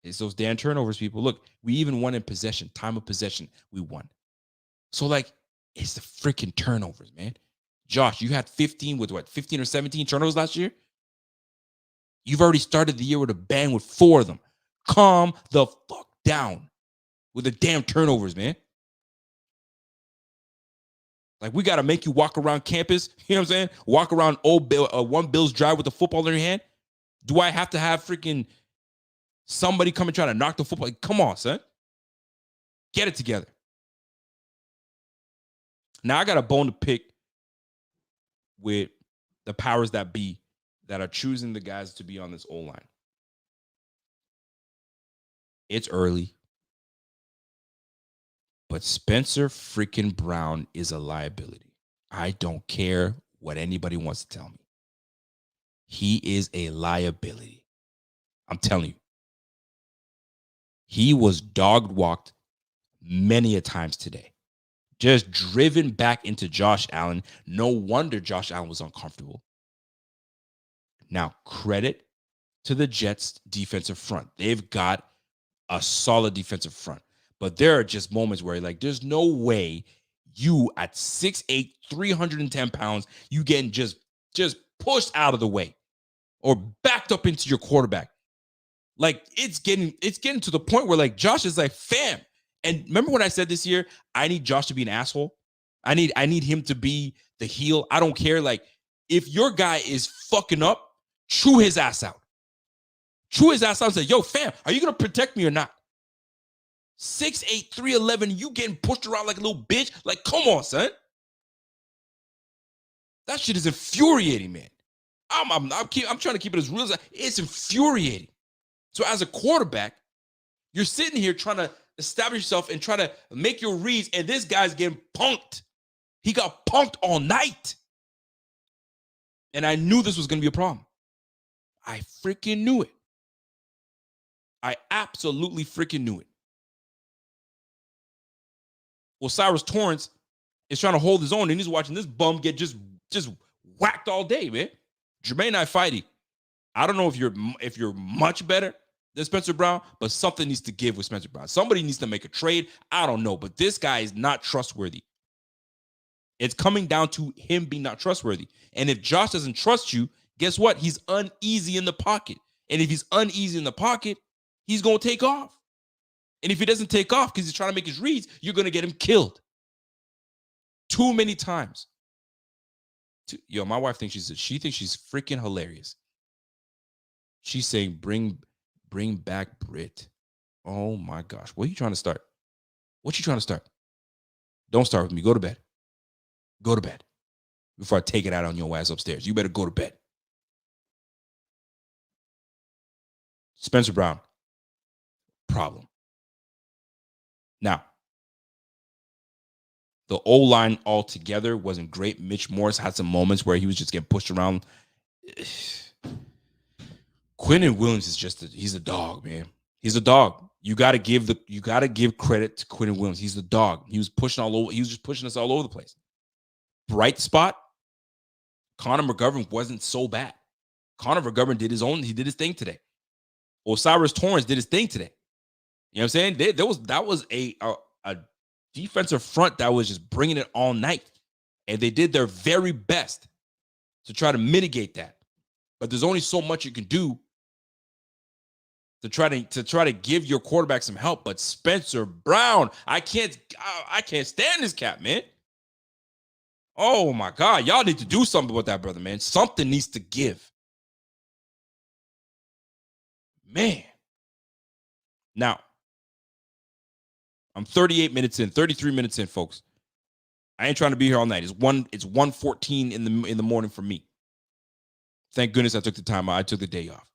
It's those damn turnovers, people. Look, we even won in possession. Time of possession, we won. So, it's the freaking turnovers, man. Josh, you had 15 or 17 turnovers last year? You've already started the year with a bang with 4 of them. Calm the fuck down with the damn turnovers, man. We got to make you walk around campus, you know what I'm saying? Walk around one Bills drive with the football in your hand. Do I have to have freaking somebody come and try to knock the football? Come on, son. Get it together. Now I got a bone to pick with the powers that be that are choosing the guys to be on this O-line. It's early. But Spencer freaking Brown is a liability. I don't care what anybody wants to tell me. He is a liability. I'm telling you. He was dog-walked many a times today. Just driven back into Josh Allen. No wonder Josh Allen was uncomfortable. Now, credit to the Jets' defensive front. They've got a solid defensive front. But there are just moments where there's no way you at 6'8", 310 pounds, you getting just pushed out of the way or backed up into your quarterback. It's getting to the point where Josh is fam. And remember when I said this year, I need Josh to be an asshole. I need him to be the heel. I don't care. If your guy is fucking up, chew his ass out. Chew his ass out and say, yo, fam, are you going to protect me or not? 6'8", 311, you getting pushed around like a little bitch? Come on, son. That shit is infuriating, man. I'm trying to keep it as real as it's infuriating. So as a quarterback, you're sitting here trying to establish yourself and try to make your reads, and this guy's getting punked. He got punked all night. And I knew this was going to be a problem. I freaking knew it. I absolutely freaking knew it. Well, Cyrus Torrence is trying to hold his own, and he's watching this bum get just whacked all day, man. Jermaine Ifeidi, I don't know if you're much better than Spencer Brown, but something needs to give with Spencer Brown. Somebody needs to make a trade. I don't know, but this guy is not trustworthy. It's coming down to him being not trustworthy. And if Josh doesn't trust you, guess what? He's uneasy in the pocket. And if he's uneasy in the pocket, he's going to take off. And if he doesn't take off because he's trying to make his reads, you're going to get him killed. Too many times. Yo, my wife thinks she thinks she's freaking hilarious. She's saying, bring back Brit. Oh my gosh. What are you trying to start? What you trying to start? Don't start with me. Go to bed. Go to bed before I take it out on your ass upstairs. You better go to bed. Spencer Brown, problem. Now, the O-line altogether wasn't great. Mitch Morse had some moments where he was just getting pushed around. Quinnen Williams is he's a dog, man. He's a dog. You got to give credit to Quinnen Williams. He's the dog. He was pushing all over. He was just pushing us all over the place. Bright spot, Connor McGovern wasn't so bad. Connor McGovern did his thing today. Osiris Torrance did his thing today. You know what I'm saying? That was a defensive front that was just bringing it all night. And they did their very best to try to mitigate that. But there's only so much you can do to try to give your quarterback some help. But Spencer Brown, I can't stand this cat, man. Oh my God, y'all need to do something with that, brother, man. Something needs to give. Man. Now, I'm 38 minutes in, 33 minutes in, folks. I ain't trying to be here all night. It's 1:14 in the morning for me. Thank goodness I took the time. I took the day off.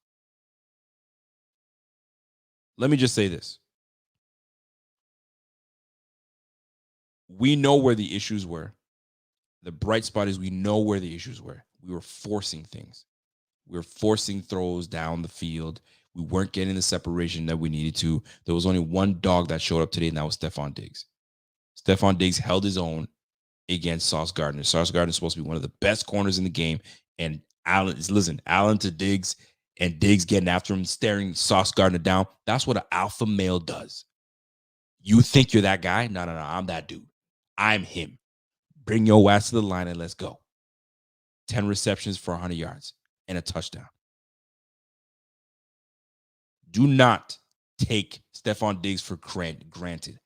Let me just say this. We know where the issues were. The bright spot is we know where the issues were. We were forcing things. We were forcing throws down the field. We weren't getting the separation that we needed to. There was only one dog that showed up today, and that was Stephon Diggs. Stephon Diggs held his own against Sauce Gardner. Sauce Gardner is supposed to be one of the best corners in the game. And Allen to Diggs, and Diggs getting after him, staring Sauce Gardner down. That's what an alpha male does. You think you're that guy? No, I'm that dude. I'm him. Bring your ass to the line and let's go. 10 receptions for 100 yards and a touchdown. Do not take Stephon Diggs for granted,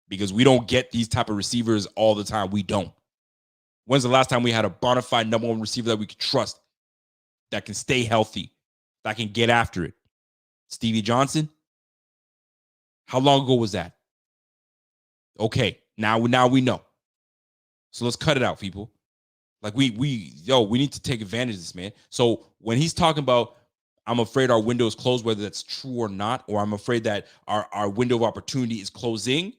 because we don't get these type of receivers all the time. We don't. When's the last time we had a bona fide number one receiver that we could trust, that can stay healthy, that can get after it? Stevie Johnson? How long ago was that? Okay, now we know. So let's cut it out, people. Like we need to take advantage of this, man. So when he's talking about, I'm afraid our window is closed, whether that's true or not, or I'm afraid that our window of opportunity is closing,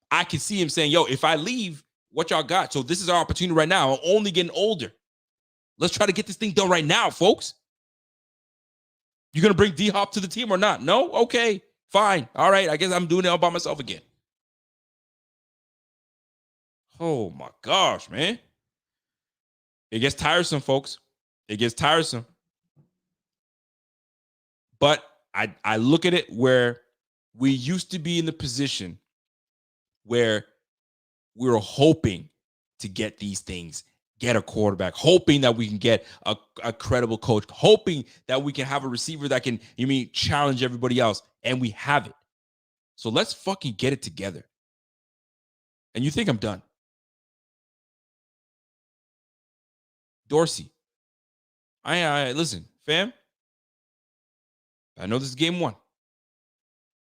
I can see him saying, yo, if I leave, what y'all got? So this is our opportunity right now. I'm only getting older. Let's try to get this thing done right now, folks. You going to bring D-Hop to the team or not? No? Okay, fine. All right, I guess I'm doing it all by myself again. Oh, my gosh, man. It gets tiresome, folks. It gets tiresome. But I look at it where we used to be in the position where we were hoping to get these things, get a quarterback, hoping that we can get a credible coach, hoping that we can have a receiver that can, challenge everybody else, and we have it. So let's fucking get it together. And you think I'm done? Dorsey. I listen, fam. I know this is game 1,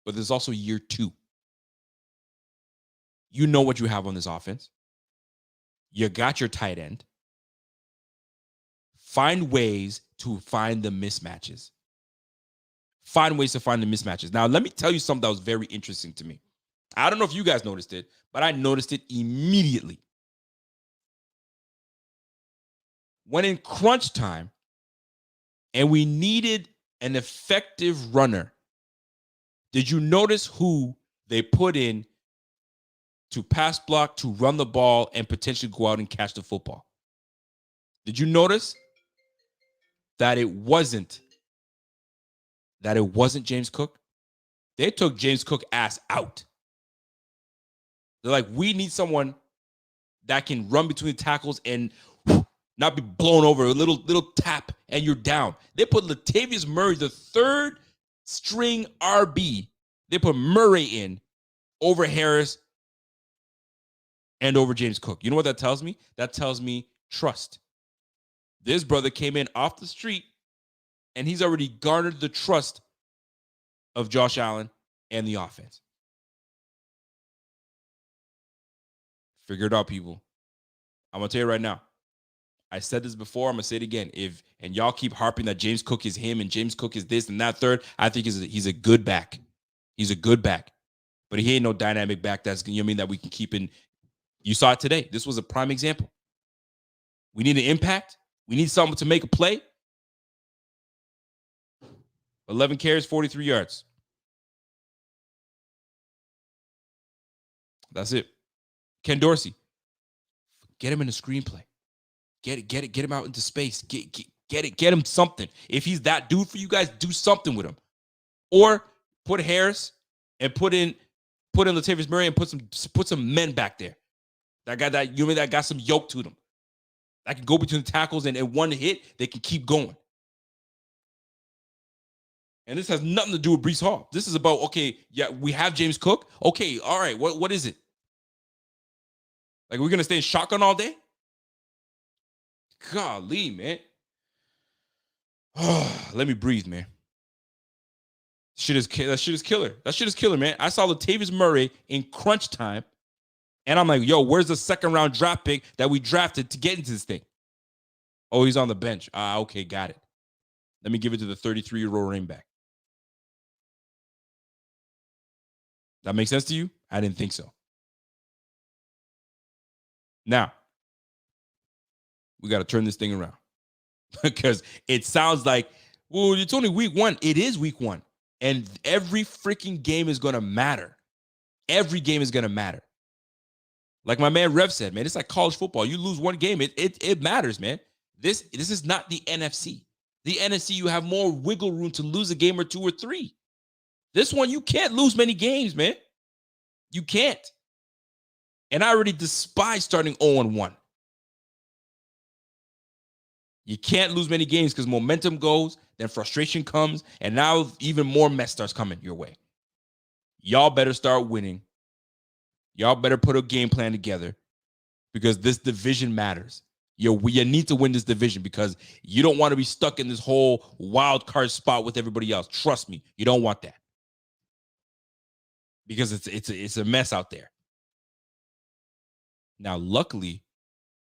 but there's also year 2. You know what you have on this offense. You got your tight end. Find ways to find the mismatches. Now, let me tell you something that was very interesting to me. I don't know if you guys noticed it, but I noticed it immediately. when in crunch time and we needed an effective runner, did you notice who they put in to pass block, to run the ball, and potentially go out and catch the football? Did you notice that it wasn't James Cook? They took James Cook ass out. They're like, we need someone that can run between the tackles and not be blown over. A little tap and you're down. They put Latavius Murray, the third string RB. They put Murray in over Harris and over James Cook. You know what that tells me? That tells me trust. This brother came in off the street and he's already garnered the trust of Josh Allen and the offense. Figure it out, people. I'm going to tell you right now. I said this before. I'm going to say it again. And y'all keep harping that James Cook is him and James Cook is this and that third, I think he's a good back. He's a good back. But he ain't no dynamic back that we can keep in. You saw it today. This was a prime example. We need an impact. We need someone to make a play. 11 carries, 43 yards. That's it. Ken Dorsey, get him in the screenplay. Get him out into space. Get him something. If he's that dude for you guys, do something with him. Or put Harris and put in Latavius Murray and put some men back there. That got some yoke to them. That can go between the tackles and in one hit, they can keep going. And this has nothing to do with Breece Hall. This is about, okay, yeah, we have James Cook. Okay, all right, what is it? Like, we're going to stay in shotgun all day? Golly, man. Oh, let me breathe, man. That shit is killer. That shit is killer, man. I saw Latavius Murray in crunch time, and I'm like, yo, where's the second-round draft pick that we drafted to get into this thing? Oh, he's on the bench. Okay, got it. Let me give it to the 33-year-old running back. That makes sense to you? I didn't think so. Now, we got to turn this thing around because it sounds like, well, it's only week one. It is week one. And every freaking game is going to matter. Every game is going to matter. Like my man Rev said, man, it's like college football. You lose one game, it matters, man. This is not the NFC. The NFC, you have more wiggle room to lose a game or two or three. This one, you can't lose many games, man. You can't. And I already despise starting 0-1. You can't lose many games because momentum goes, then frustration comes, and now even more mess starts coming your way. Y'all better start winning. Y'all better put a game plan together because this division matters. You need to win this division because you don't want to be stuck in this whole wild card spot with everybody else. Trust me, you don't want that because it's a mess out there. Now, luckily,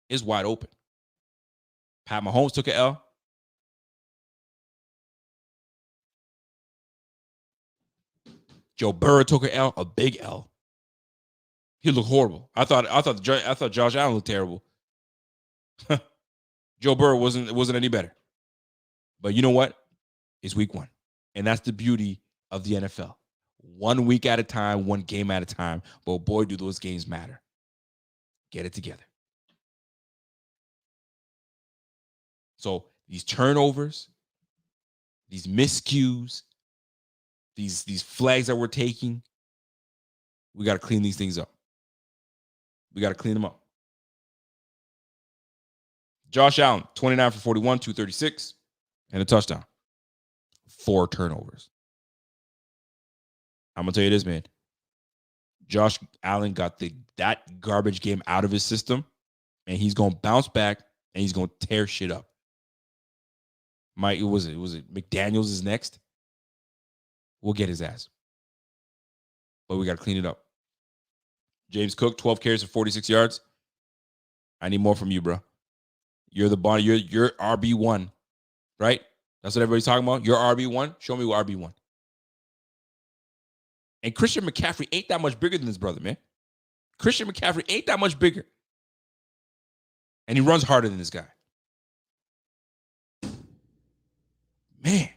it's wide open. Pat Mahomes took an L. Joe Burrow took an L, a big L. He looked horrible. I thought Josh Allen looked terrible. Joe Burrow wasn't any better. But you know what? It's week one. And that's the beauty of the NFL. 1 week at a time, one game at a time. But boy, do those games matter. Get it together. So these turnovers, these miscues, these flags that we're taking, we got to clean these things up. We got to clean them up. Josh Allen, 29 for 41, 236, and a touchdown. 4 turnovers. I'm going to tell you this, man. Josh Allen got that garbage game out of his system, and he's going to bounce back, and he's going to tear shit up. Was it McDaniels is next? We'll get his ass. But we got to clean it up. James Cook, 12 carries for 46 yards. I need more from you, bro. You're the body. You're RB1, right? That's what everybody's talking about. You're RB1. Show me what RB1. And Christian McCaffrey ain't that much bigger than his brother, man. Christian McCaffrey ain't that much bigger. And he runs harder than this guy. Man,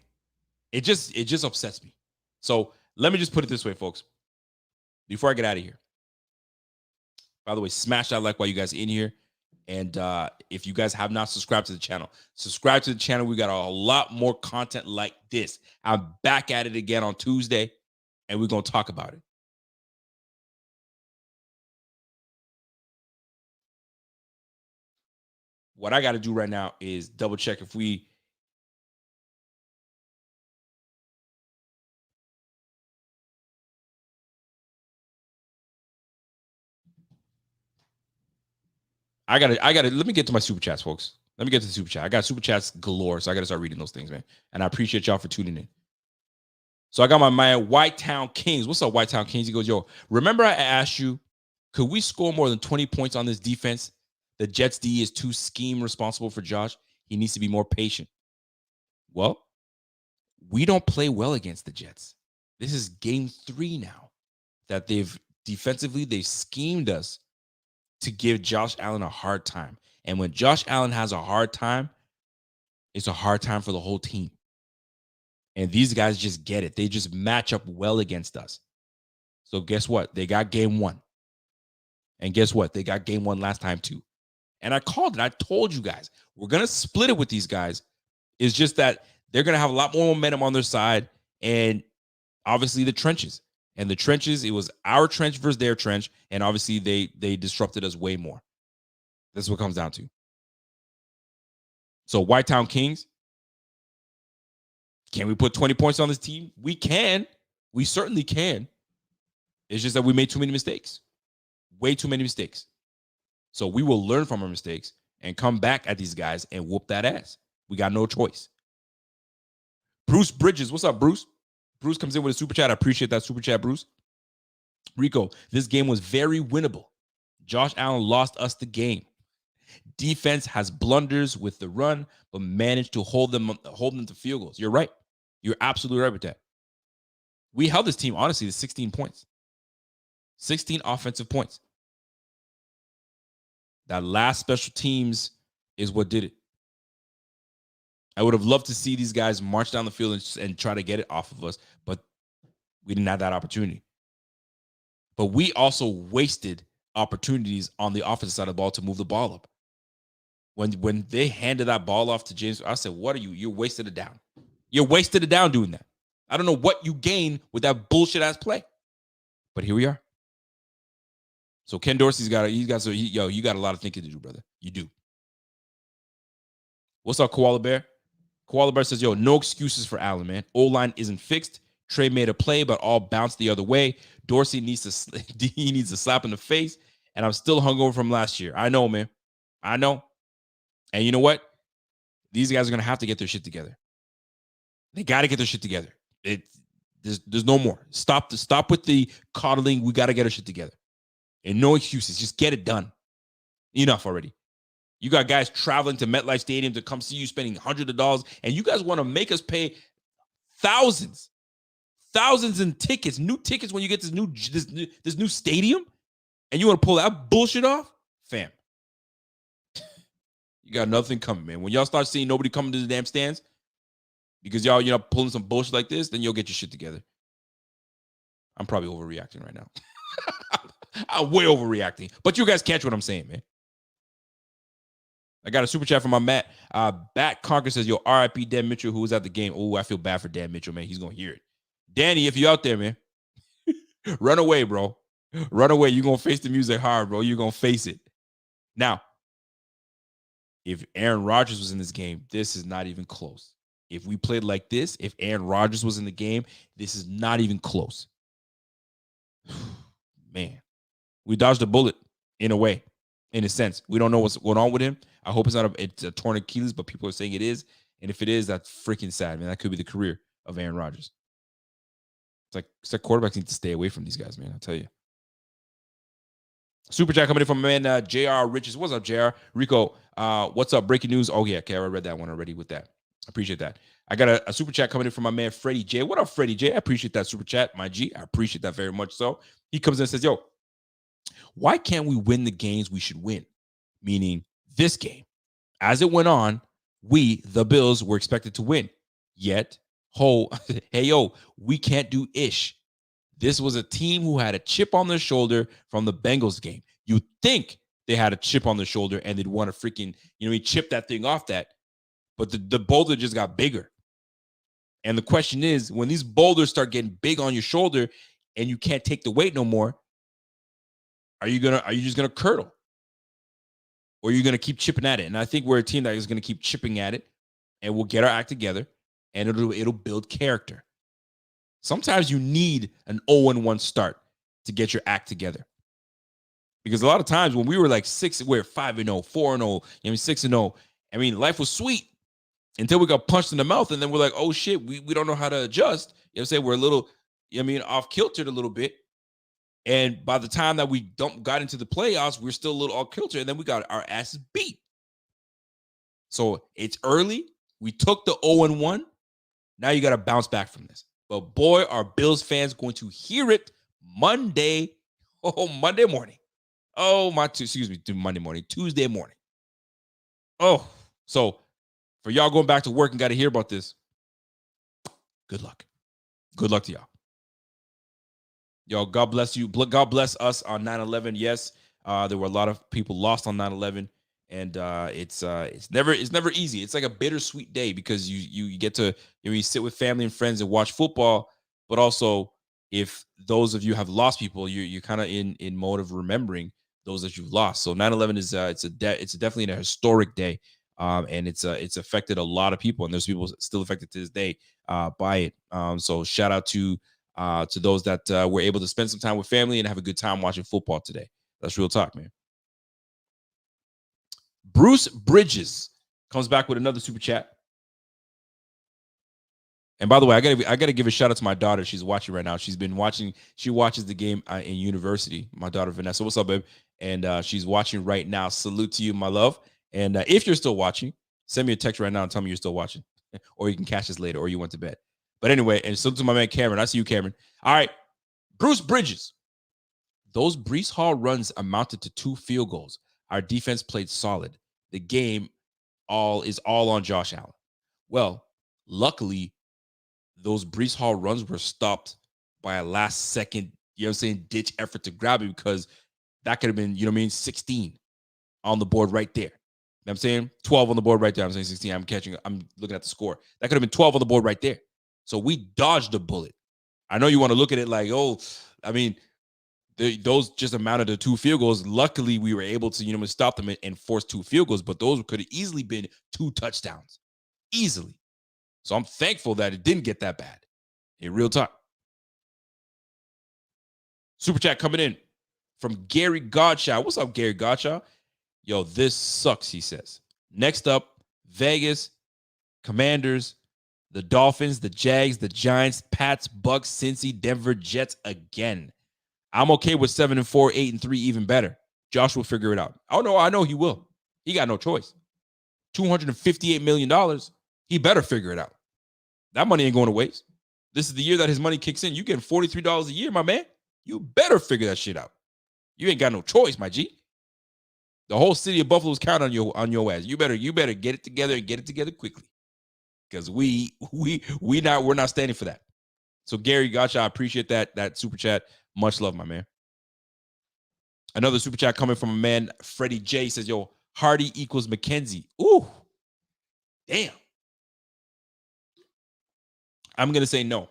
it just upsets me. So let me just put it this way, folks. Before I get out of here, by the way, smash that like while you guys are in here. And if you guys have not subscribed to the channel, subscribe to the channel. We got a lot more content like this. I'm back at it again on Tuesday, and we're going to talk about it. What I got to do right now is double check if we... I gotta, let me get to my super chats, folks. Let me get to the super chat. I got super chats galore, so I gotta start reading those things, man. And I appreciate y'all for tuning in. So I got my man, White Town Kings. What's up, White Town Kings? He goes, yo, remember I asked you, could we score more than 20 points on this defense? The Jets D is too scheme responsible for Josh. He needs to be more patient. Well, we don't play well against the Jets. This is game 3 now that they've schemed us to give Josh Allen a hard time. And when Josh Allen has a hard time, it's a hard time for the whole team. And these guys just get it. They just match up well against us. So guess what? They got game 1. And guess what? They got game 1 last time too. And I called it. I told you guys, we're going to split it with these guys. It's just that they're going to have a lot more momentum on their side. And obviously the trenches. And the trenches, it was our trench versus their trench. And obviously they disrupted us way more. That's what it comes down to. So White Town Kings, can we put 20 points on this team? We can. We certainly can. It's just that we made too many mistakes. Way too many mistakes. So we will learn from our mistakes and come back at these guys and whoop that ass. We got no choice. Bruce Bridges. What's up, Bruce? Bruce comes in with a super chat. I appreciate that super chat, Bruce. Rico, this game was very winnable. Josh Allen lost us the game. Defense has blunders with the run, but managed to hold them to field goals. You're right. You're absolutely right with that. We held this team, honestly, to 16 points. 16 offensive points. That last special teams is what did it. I would have loved to see these guys march down the field and try to get it off of us, but we didn't have that opportunity. But we also wasted opportunities on the offensive side of the ball to move the ball up. When they handed that ball off to James, I said, what are you? You're wasted it down. You're wasted it down doing that. I don't know what you gain with that bullshit ass play. But here we are. So Ken Dorsey's you got a lot of thinking to do, brother. You do. What's up, Koala Bear? Koala Bear says, yo, no excuses for Allen, man. O-line isn't fixed. Trey made a play, but all bounced the other way. Dorsey needs a slap in the face, and I'm still hungover from last year. I know, man. I know. And you know what? These guys are going to have to get their shit together. They got to get their shit together. There's no more. Stop with the coddling. We got to get our shit together. And no excuses. Just get it done. Enough already. You got guys traveling to MetLife Stadium to come see you, spending hundreds of dollars, and you guys want to make us pay thousands in tickets, new tickets when you get this new stadium, and you want to pull that bullshit off, fam. You got nothing coming, man. When y'all start seeing nobody coming to the damn stands because y'all pulling some bullshit like this, then you'll get your shit together. I'm probably overreacting right now. I'm way overreacting, but you guys catch what I'm saying, man. I got a super chat from my Matt. Bat Conquer says, yo, RIP Dan Mitchell, who was at the game. Oh, I feel bad for Dan Mitchell, man. He's going to hear it. Danny, if you're out there, man, run away, bro. Run away. You're going to face the music hard, bro. You're going to face it. Now, if Aaron Rodgers was in this game, this is not even close. If we played like this, if Aaron Rodgers was in the game, this is not even close. Man, we dodged a bullet in a way, in a sense. We don't know what's going on with him. I hope it's a torn Achilles, but people are saying it is. And if it is, that's freaking sad, man. That could be the career of Aaron Rodgers. It's like quarterbacks need to stay away from these guys, man. I'll tell you. Super chat coming in from man JR Riches. What's up, JR? Rico, what's up? Breaking news. Oh, yeah. Okay, I read that one already with that. I appreciate that. I got a super chat coming in from my man Freddie J. What up, Freddie J? I appreciate that super chat, my G. I appreciate that very much so. He comes in and says, yo, why can't we win the games we should win? Meaning this game. As it went on, we, the Bills, were expected to win. yet, hey, yo, we can't do ish. This was a team who had a chip on their shoulder from the Bengals game. You think they had a chip on their shoulder and they'd want to freaking, chip that thing off that. But the boulder just got bigger. And the question is, when these boulders start getting big on your shoulder and you can't take the weight no more, are you just gonna curdle? Or are you gonna keep chipping at it? And I think we're a team that is gonna keep chipping at it, and we'll get our act together, and it'll build character. Sometimes you need an 0-1 start to get your act together. Because a lot of times when we were like we're 5-0, 4-0, 6-0, I mean, life was sweet until we got punched in the mouth, and then we're like, oh shit, we don't know how to adjust. You know what I'm saying? We're a little, off kiltered a little bit. And by the time that we got into the playoffs, we're still a little off kilter, and then we got our asses beat. So it's early. We took the 0-1. Now you got to bounce back from this. But boy, are Bills fans going to hear it Monday morning. Monday morning, Tuesday morning. Oh, so for y'all going back to work and got to hear about this, good luck. Good luck to y'all. Yo, God bless you. God bless us on 9/11. Yes, there were a lot of people lost on 9/11, and it's never easy. It's like a bittersweet day because you get to you sit with family and friends and watch football, but also if those of you have lost people, you're kind of in mode of remembering those that you've lost. So 9/11 is it's definitely a historic day, and it's affected a lot of people, and there's people still affected to this day by it. So shout out to those that were able to spend some time with family and have a good time watching football today. That's real talk, man. Bruce Bridges comes back with another super chat. And by the way, I gotta give a shout out to my daughter. She's watching right now. She's been watching. She watches the game in university. My daughter Vanessa, what's up, babe? And she's watching right now. Salute to you, my love. And if you're still watching, send me a text right now and tell me you're still watching, or you can catch this later, or you went to bed. But anyway, and salute to my man Cameron. I see you, Cameron. All right, Bruce Bridges. Those Breece Hall runs amounted to 2 field goals. Our defense played solid. The game is all on Josh Allen. Well, luckily, those Breece Hall runs were stopped by a last second, ditch effort to grab it, because that could have been, 16 on the board right there. You know what I'm saying? 12 on the board right there. I'm saying 16. I'm looking at the score. That could have been 12 on the board right there. So we dodged a bullet. I know you want to look at it like, those just amounted to 2 field goals. Luckily, we were able to, stop them and force 2 field goals, but those could have easily been 2 touchdowns. Easily. So I'm thankful that it didn't get that bad. In real talk. Super chat coming in from Gary Godshaw. What's up, Gary Godshaw? Yo, this sucks, he says. Next up, Vegas, Commanders, the Dolphins, the Jags, the Giants, Pats, Bucks, Cincy, Denver, Jets again. I'm okay with 7-4, 8-3, even better. Josh will figure it out. Oh, no, I know he will. He got no choice. $258 million. He better figure it out. That money ain't going to waste. This is the year that his money kicks in. You getting $43 a year, my man. You better figure that shit out. You ain't got no choice, my G. The whole city of Buffalo's counting on your ass. You better get it together and get it together quickly. Because we're not standing for that. So Gary, gotcha. I appreciate that super chat. Much love, my man. Another super chat coming from a man, Freddie J, says, yo, Hardy equals McKenzie. Ooh, damn. I'm going to say no.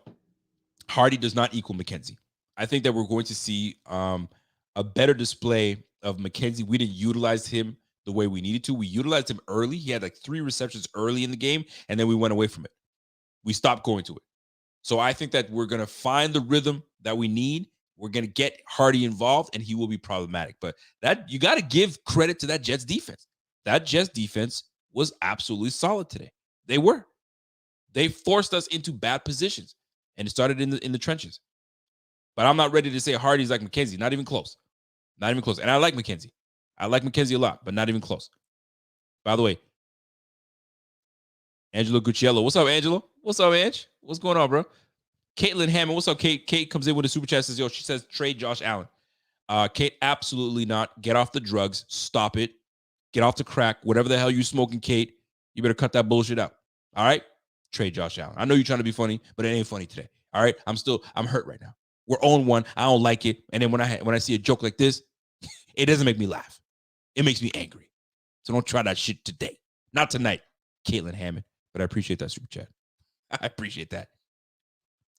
Hardy does not equal McKenzie. I think that we're going to see a better display of McKenzie. We didn't utilize him the way we needed to. We utilized him early. He had like 3 receptions early in the game, and then we went away from it. We stopped going to it. So I think that we're going to find the rhythm that we need. We're going to get Hardy involved, and he will be problematic. But that you got to give credit to that Jets defense. That Jets defense was absolutely solid today. They were. They forced us into bad positions, and it started in the trenches. But I'm not ready to say Hardy's like McKenzie. Not even close. Not even close. And I like McKenzie. I like McKenzie a lot, but not even close. By the way, Angelo Gucciello. What's up, Angelo? What's up, Ange? What's going on, bro? Caitlin Hammond. What's up, Kate? Kate comes in with a super chat. Says, yo, she says, trade Josh Allen. Kate, absolutely not. Get off the drugs. Stop it. Get off the crack. Whatever the hell you smoking, Kate, you better cut that bullshit out. All right? trade Josh Allen. I know you're trying to be funny, but it ain't funny today. All right, I'm hurt right now. We're on one. I don't like it. And then when I see a joke like this, it doesn't make me laugh. It makes me angry. So don't try that shit today. Not tonight, Caitlin Hammond. But I appreciate that super chat. I appreciate that.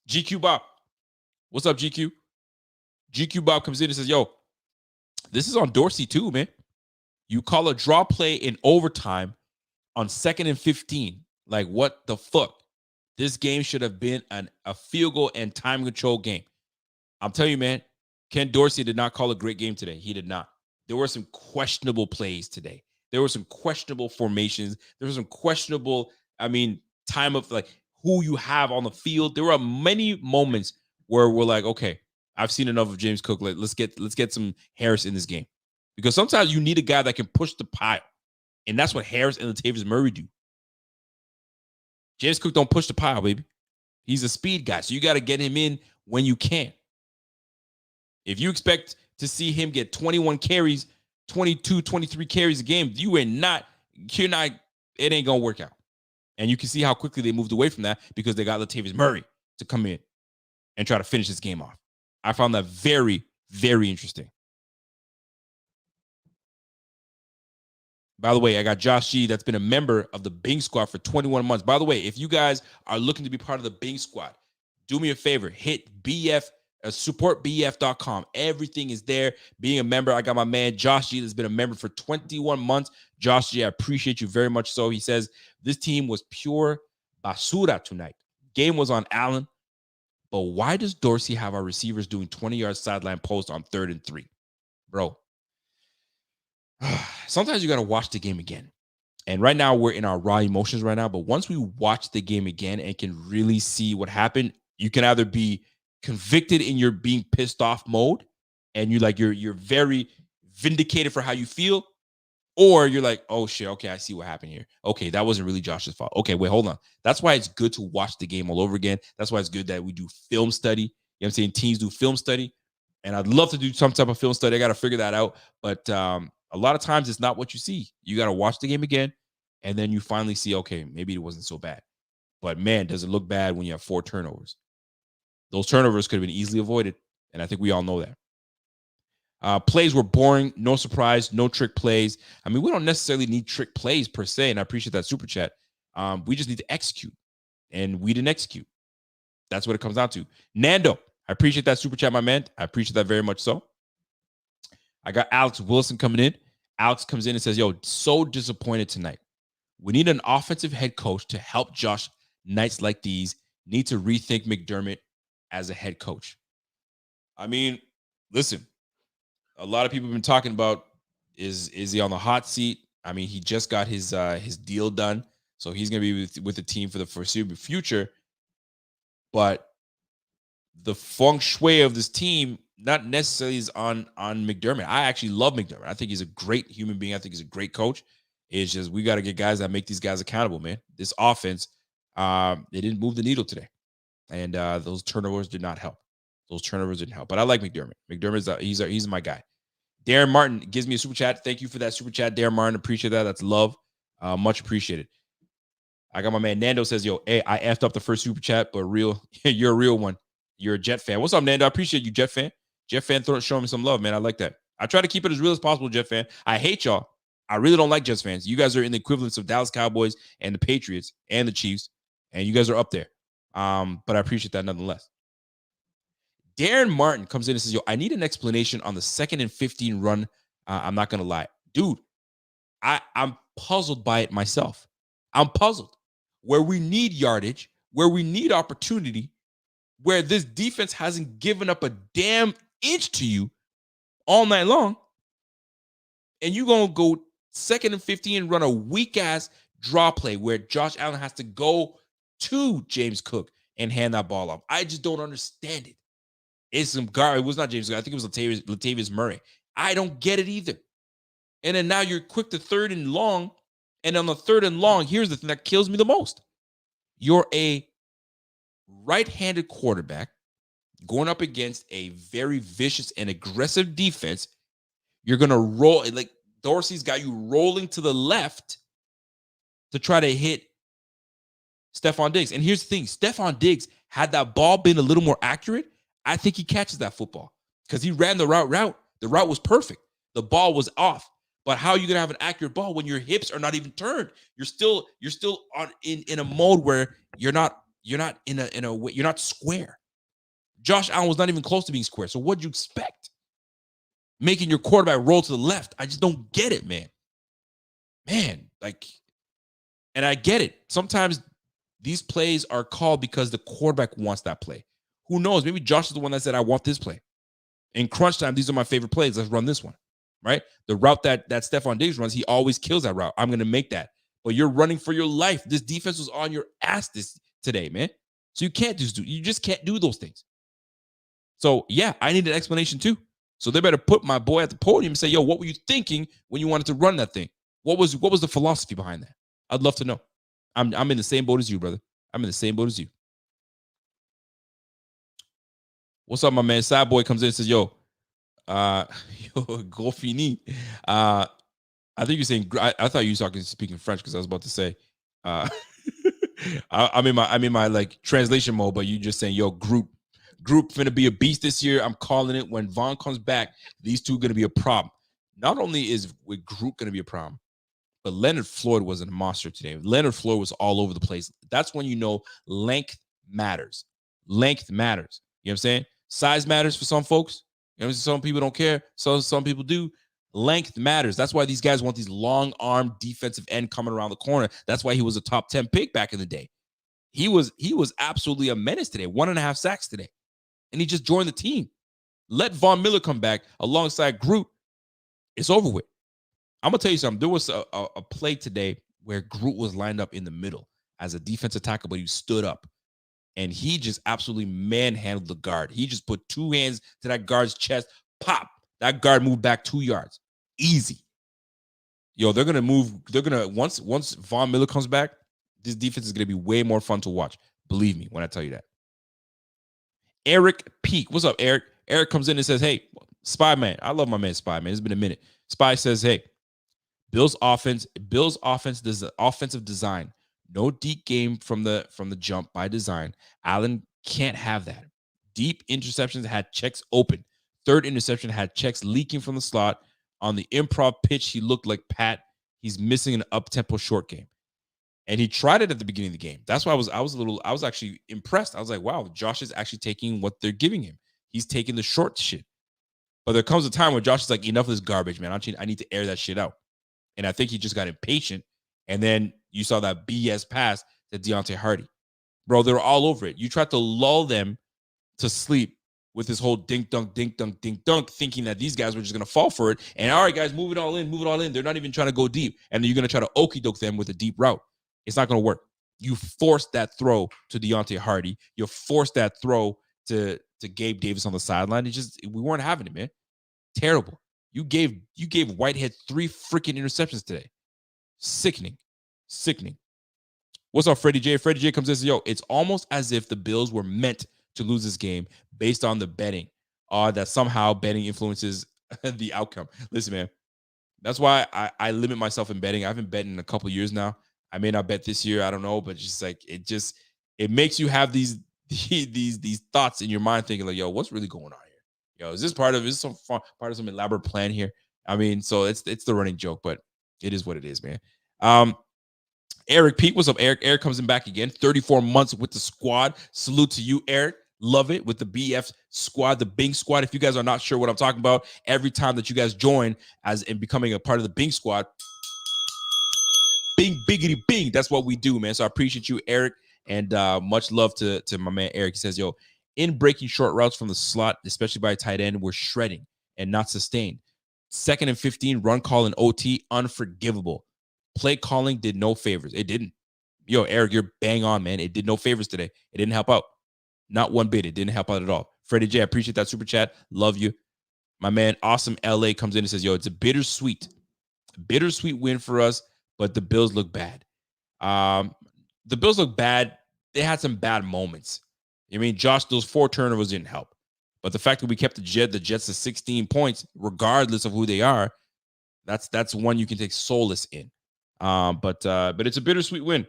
GQ Bob. What's up, GQ? GQ Bob comes in and says, yo, this is on Dorsey too, man. You call a draw play in overtime on 2nd and 15. Like, what the fuck? This game should have been a field goal and time control game. I'm telling you, man, Ken Dorsey did not call a great game today. He did not. There were some questionable plays today. There were some questionable formations. There was some questionable, time of like who you have on the field. There were many moments where we're like, okay, I've seen enough of James Cook. Let's get some Harris in this game. Because sometimes you need a guy that can push the pile. And that's what Harris and Latavius Murray do. James Cook don't push the pile, baby. He's a speed guy. So you got to get him in when you can. If you expect to see him get 21 carries, 22, 23 carries a game, you're not, it ain't going to work out. And you can see how quickly they moved away from that because they got Latavius Murray to come in and try to finish this game off. I found that very, very interesting. By the way, I got Josh G that's been a member of the Bing Squad for 21 months. By the way, if you guys are looking to be part of the Bing Squad, do me a favor. Hit supportbf.com. Everything is there. Being a member, I got my man Josh G that's been a member for 21 months. Josh G, I appreciate you very much so. He says, this team was pure basura tonight. Game was on Allen. But why does Dorsey have our receivers doing 20-yard sideline post on 3rd and 3? Bro. Sometimes you got to watch the game again. And right now we're in our raw emotions right now. But once we watch the game again and can really see what happened, you can either be convicted in your being pissed off mode and you're very vindicated for how you feel, or you're like, oh shit, okay, I see what happened here. Okay, that wasn't really Josh's fault. Okay, wait, hold on. That's why it's good to watch the game all over again. That's why it's good that we do film study. You know what I'm saying? Teams do film study. And I'd love to do some type of film study. I got to figure that out. But a lot of times it's not what you see. You got to watch the game again, and then you finally see, okay, maybe it wasn't so bad. But man, does it look bad when you have 4 turnovers? Those turnovers could have been easily avoided, and I think we all know that. Plays were boring, no surprise, no trick plays. I mean, we don't necessarily need trick plays per se, and I appreciate that super chat. We just need to execute, and we didn't execute. That's what it comes down to. Nando, I appreciate that super chat, my man. I appreciate that very much so. I got Alex Wilson coming in. Alex comes in and says, yo, so disappointed tonight. We need an offensive head coach to help Josh. Nights like these need to rethink McDermott as a head coach. I mean, listen, a lot of people have been talking about, is he on the hot seat? I mean, he just got his deal done, so he's going to be with the team for the foreseeable future. But the feng shui of this team not necessarily is on McDermott. I actually love McDermott. I think he's a great human being. I think he's a great coach. It's just we got to get guys that make these guys accountable, man. This offense, they didn't move the needle today. And those turnovers did not help. Those turnovers didn't help. But I like McDermott. McDermott's he's my guy. Darren Martin gives me a super chat. Thank you for that super chat, Darren Martin. Appreciate that. That's love. Much appreciated. I got my man Nando says, yo, hey, I effed up the first super chat, but you're a real one. You're a Jet fan. What's up, Nando? I appreciate you, Jet fan. Jet fan showing me some love, man. I like that. I try to keep it as real as possible, Jet fan. I hate y'all. I really don't like Jets fans. You guys are in the equivalents of Dallas Cowboys and the Patriots and the Chiefs, and you guys are up there. But I appreciate that nonetheless. Darren Martin comes in and says, yo, I need an explanation on the 2nd and 15 run. I'm not going to lie. Dude, I'm puzzled by it myself. I'm puzzled. Where we need yardage, where we need opportunity, where this defense hasn't given up a damn inch to you all night long, and you're going to go 2nd and 15 and run a weak-ass draw play where Josh Allen has to go to James Cook and hand that ball off. I just don't understand it. It's some garbage. It was not James Cook. I think it was Latavius Murray. I don't get it either. And then now you're quick to 3rd and long, and on the 3rd and long, here's the thing that kills me the most. You're a right-handed quarterback going up against a very vicious and aggressive defense. You're going to roll, like Dorsey's got you rolling to the left to try to hit Stephon Diggs. And here's the thing, Stephon Diggs, had that ball been a little more accurate, I think he catches that football because he ran the route. The route was perfect. The ball was off. But how are you gonna have an accurate ball when your hips are not even turned? You're still on in a mode where you're not in a way, you're not square. Josh Allen was not even close to being square. So what'd you expect? Making your quarterback roll to the left. I just don't get it, man. And I get it. Sometimes these plays are called because the quarterback wants that play. Who knows? Maybe Josh is the one that said, I want this play. In crunch time, these are my favorite plays. Let's run this one, right? The route that Stephon Diggs runs, he always kills that route. I'm going to make that. But you're running for your life. This defense was on your ass today, man. So you just can't do those things. So, yeah, I need an explanation too. So they better put my boy at the podium and say, yo, what were you thinking when you wanted to run that thing? What was the philosophy behind that? I'd love to know. I'm in the same boat as you, brother. I'm in the same boat as you. What's up, my man? Sad boy comes in and says, yo, go fini. I think you're saying, I thought you were speaking French because I was about to say, I'm in my like translation mode, but you just saying, yo, group finna be a beast this year. I'm calling it. When Vaughn comes back, these two gonna be a problem. Not only is with group gonna be a problem, but Leonard Floyd was a monster today. Leonard Floyd was all over the place. That's when you know length matters. Length matters. You know what I'm saying? Size matters for some folks. You know, some people don't care. Some people do. Length matters. That's why these guys want these long arm defensive end coming around the corner. That's why he was a top 10 pick back in the day. He was absolutely a menace today. 1.5 sacks today. And he just joined the team. Let Von Miller come back alongside Groot. It's over with. I'm going to tell you something. There was a play today where Groot was lined up in the middle as a defensive tackle, but he stood up. And he just absolutely manhandled the guard. He just put two hands to that guard's chest. Pop. That guard moved back 2 yards. Easy. Yo, they're going to move. They're going to, once Von Miller comes back, this defense is going to be way more fun to watch. Believe me when I tell you that. Eric Peak. What's up, Eric? Eric comes in and says, hey, Spy Man. I love my man Spy Man. It's been a minute. Spy says, hey, Bills offense does offensive design. No deep game from the jump by design. Allen can't have that. Deep interceptions had checks open. Third interception had checks leaking from the slot. On the improv pitch, he looked like Pat. He's missing an up-tempo short game. And he tried it at the beginning of the game. That's why I was actually impressed. I was like, wow, Josh is actually taking what they're giving him. He's taking the short shit. But there comes a time where Josh is like, enough of this garbage, man. I need to air that shit out. And I think he just got impatient. And then you saw that BS pass to Deontay Hardy. Bro, they were all over it. You tried to lull them to sleep with this whole dink dunk, thinking that these guys were just going to fall for it. And all right, guys, move it all in. They're not even trying to go deep. And then you're going to try to okie doke them with a deep route. It's not going to work. You forced that throw to Deontay Hardy. You forced that throw to Gabe Davis on the sideline. We weren't having it, man. Terrible. You gave Whitehead 3 freaking interceptions today. Sickening. What's up, Freddie J? Freddie J comes in and says, yo, it's almost as if the Bills were meant to lose this game based on the betting, that somehow betting influences the outcome. Listen, man, that's why I limit myself in betting. I haven't bet in a couple of years now. I may not bet this year. I don't know, but just like it makes you have these thoughts in your mind, thinking like, yo, what's really going on here? Yo, is this part of some elaborate plan here? I mean, so it's the running joke, but it is what it is, man. Eric Pete, what's up, Eric? Eric comes in back again. 34 months with the squad. Salute to you, Eric. Love it with the BF squad, the Bing squad. If you guys are not sure what I'm talking about, every time that you guys join as in becoming a part of the Bing squad, Bing, biggity, bing. That's what we do, man. So I appreciate you, Eric, and much love to my man, Eric. He says, yo, in breaking short routes from the slot, especially by a tight end, we're shredding and not sustained. 2nd and 15, run call and OT, unforgivable. Play calling did no favors. It didn't. Yo, Eric, you're bang on, man. It did no favors today. It didn't help out. Not one bit. It didn't help out at all. Freddie J, I appreciate that super chat. Love you. My man, Awesome LA comes in and says, yo, it's a bittersweet win for us, but the Bills look bad. The Bills look bad. They had some bad moments. I mean, Josh, those 4 turnovers didn't help. But the fact that we kept the Jets to 16 points, regardless of who they are, that's one you can take solace in. But it's a bittersweet win.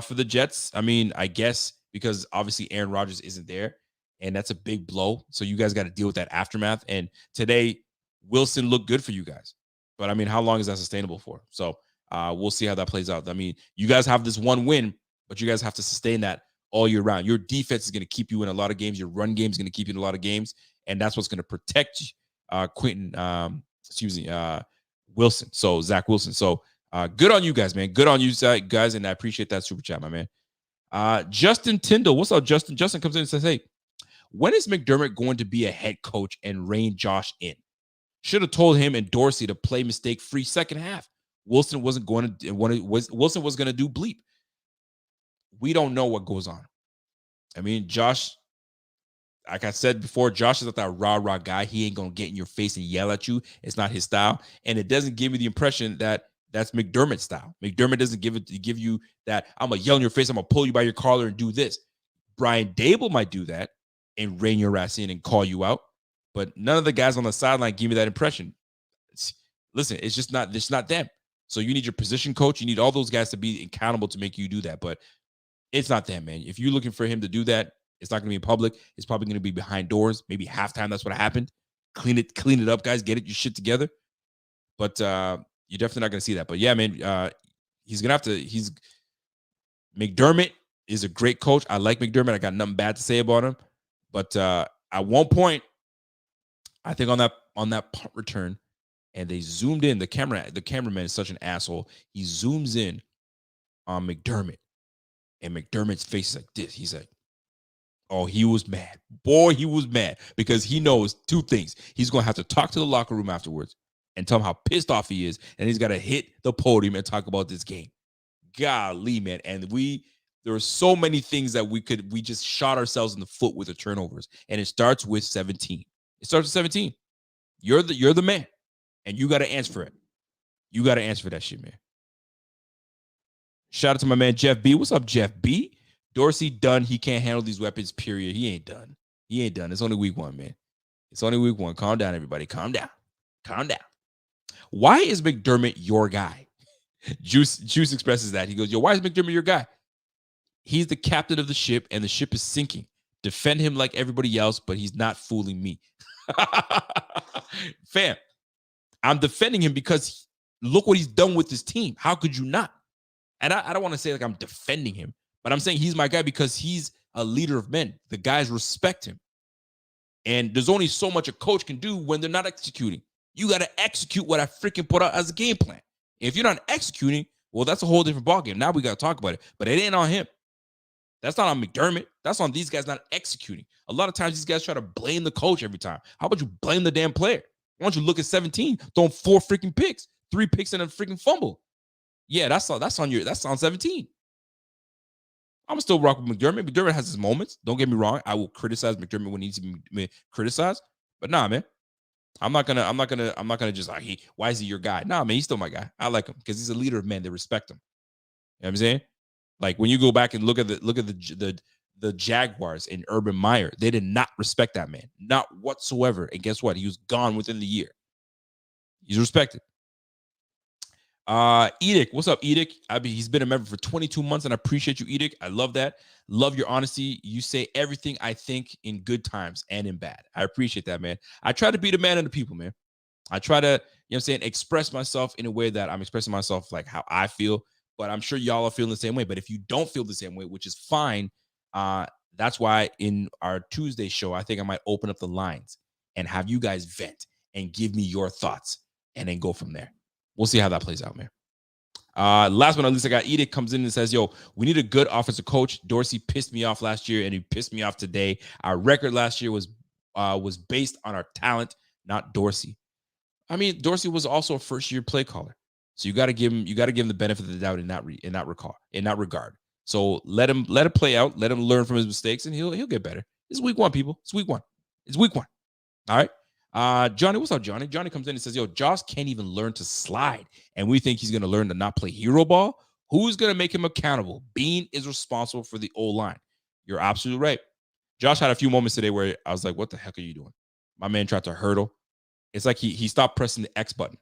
for the Jets. I mean, I guess because obviously Aaron Rodgers isn't there, and that's a big blow. So you guys got to deal with that aftermath. And today, Wilson looked good for you guys, but I mean, how long is that sustainable for? So we'll see how that plays out. I mean, you guys have this one win, but you guys have to sustain that all year round. Your defense is going to keep you in a lot of games. Your run game is going to keep you in a lot of games, and that's what's going to protect Wilson. So Zach Wilson. So good on you guys, man. Good on you guys, and I appreciate that super chat, my man. Justin Tyndall, what's up, Justin? Justin comes in and says, "Hey, when is McDermott going to be a head coach and rein Josh in? Should have told him and Dorsey to play mistake-free second half. Wilson wasn't going to. Wilson was going to do bleep. We don't know what goes on. I mean, Josh, like I said before, Josh is not that rah-rah guy. He ain't going to get in your face and yell at you. It's not his style. And it doesn't give me the impression that that's McDermott's style. McDermott doesn't give you that, I'm going to yell in your face, I'm going to pull you by your collar and do this. Brian Dable might do that and rein your ass in and call you out. But none of the guys on the sideline give me that impression. Listen, it's not them. So you need your position coach. You need all those guys to be accountable to make you do that. But it's not them, man. If you're looking for him to do that, it's not going to be in public. It's probably going to be behind doors. Maybe halftime. That's what happened. Clean it up, guys. Get your shit together. But you're definitely not going to see that. But yeah, man, he's going to have to. McDermott is a great coach. I like McDermott. I got nothing bad to say about him. But at one point, I think on that punt return, and they zoomed in. The cameraman is such an asshole. He zooms in on McDermott, and McDermott's face is like this. He's like, oh, he was mad. Boy, he was mad because he knows two things. He's going to have to talk to the locker room afterwards and tell him how pissed off he is, and he's got to hit the podium and talk about this game. Golly, man. And there are so many things that we just shot ourselves in the foot with the turnovers, and it starts with 17. It starts with 17. You're the man, and you got to answer for it. You got to answer for that shit, man. Shout out to my man, Jeff B. What's up, Jeff B? Dorsey done. He can't handle these weapons, period. He ain't done. It's only week one, man. It's only week one. Calm down, everybody. Calm down. Why is McDermott your guy? Juice expresses that. He goes, yo, why is McDermott your guy? He's the captain of the ship, and the ship is sinking. Defend him like everybody else, but he's not fooling me. Fam, I'm defending him because look what he's done with this team. How could you not? And I don't want to say like I'm defending him, but I'm saying he's my guy because he's a leader of men. The guys respect him. And there's only so much a coach can do when they're not executing. You got to execute what I freaking put out as a game plan. If you're not executing, well, that's a whole different ballgame. Now we got to talk about it. But it ain't on him. That's not on McDermott. That's on these guys not executing. A lot of times these guys try to blame the coach every time. How about you blame the damn player? Why don't you look at 17, throwing 4 freaking picks, 3 picks and a freaking fumble? Yeah, that's on 17. I'm still rock with McDermott. McDermott has his moments. Don't get me wrong. I will criticize McDermott when he needs to be criticized. But nah, man. I'm not gonna just like, why is he your guy? Nah, man, he's still my guy. I like him because he's a leader of men. They respect him. You know what I'm saying? Like when you go back and look at the Jaguars and Urban Meyer, they did not respect that man, not whatsoever. And guess what? He was gone within the year. He's respected. Edic, what's up, Edic? He's been a member for 22 months, and I appreciate you, Edic. I love that. Love your honesty. You say everything I think in good times and in bad. I appreciate that, man. I try to be the man of the people, man. I try to, express myself in a way that I'm expressing myself like how I feel, but I'm sure y'all are feeling the same way. But if you don't feel the same way, which is fine, that's why in our Tuesday show, I think I might open up the lines and have you guys vent and give me your thoughts and then go from there. We'll see how that plays out, man. Last but not least, I got Edict comes in and says, yo, we need a good offensive coach. Dorsey pissed me off last year, and he pissed me off today. Our record last year was based on our talent, not Dorsey. I mean, Dorsey was also a first-year play caller. So you got to give him the benefit of the doubt in that regard. So let it play out. Let him learn from his mistakes, and he'll get better. It's week one, people. It's week one. All right. Johnny, what's up, Johnny? Johnny comes in and says, yo, Josh can't even learn to slide, and we think he's going to learn to not play hero ball. Who's going to make him accountable? Bean is responsible for the O-line. You're absolutely right. Josh had a few moments today where I was like, what the heck are you doing? My man tried to hurdle. It's like he stopped pressing the X button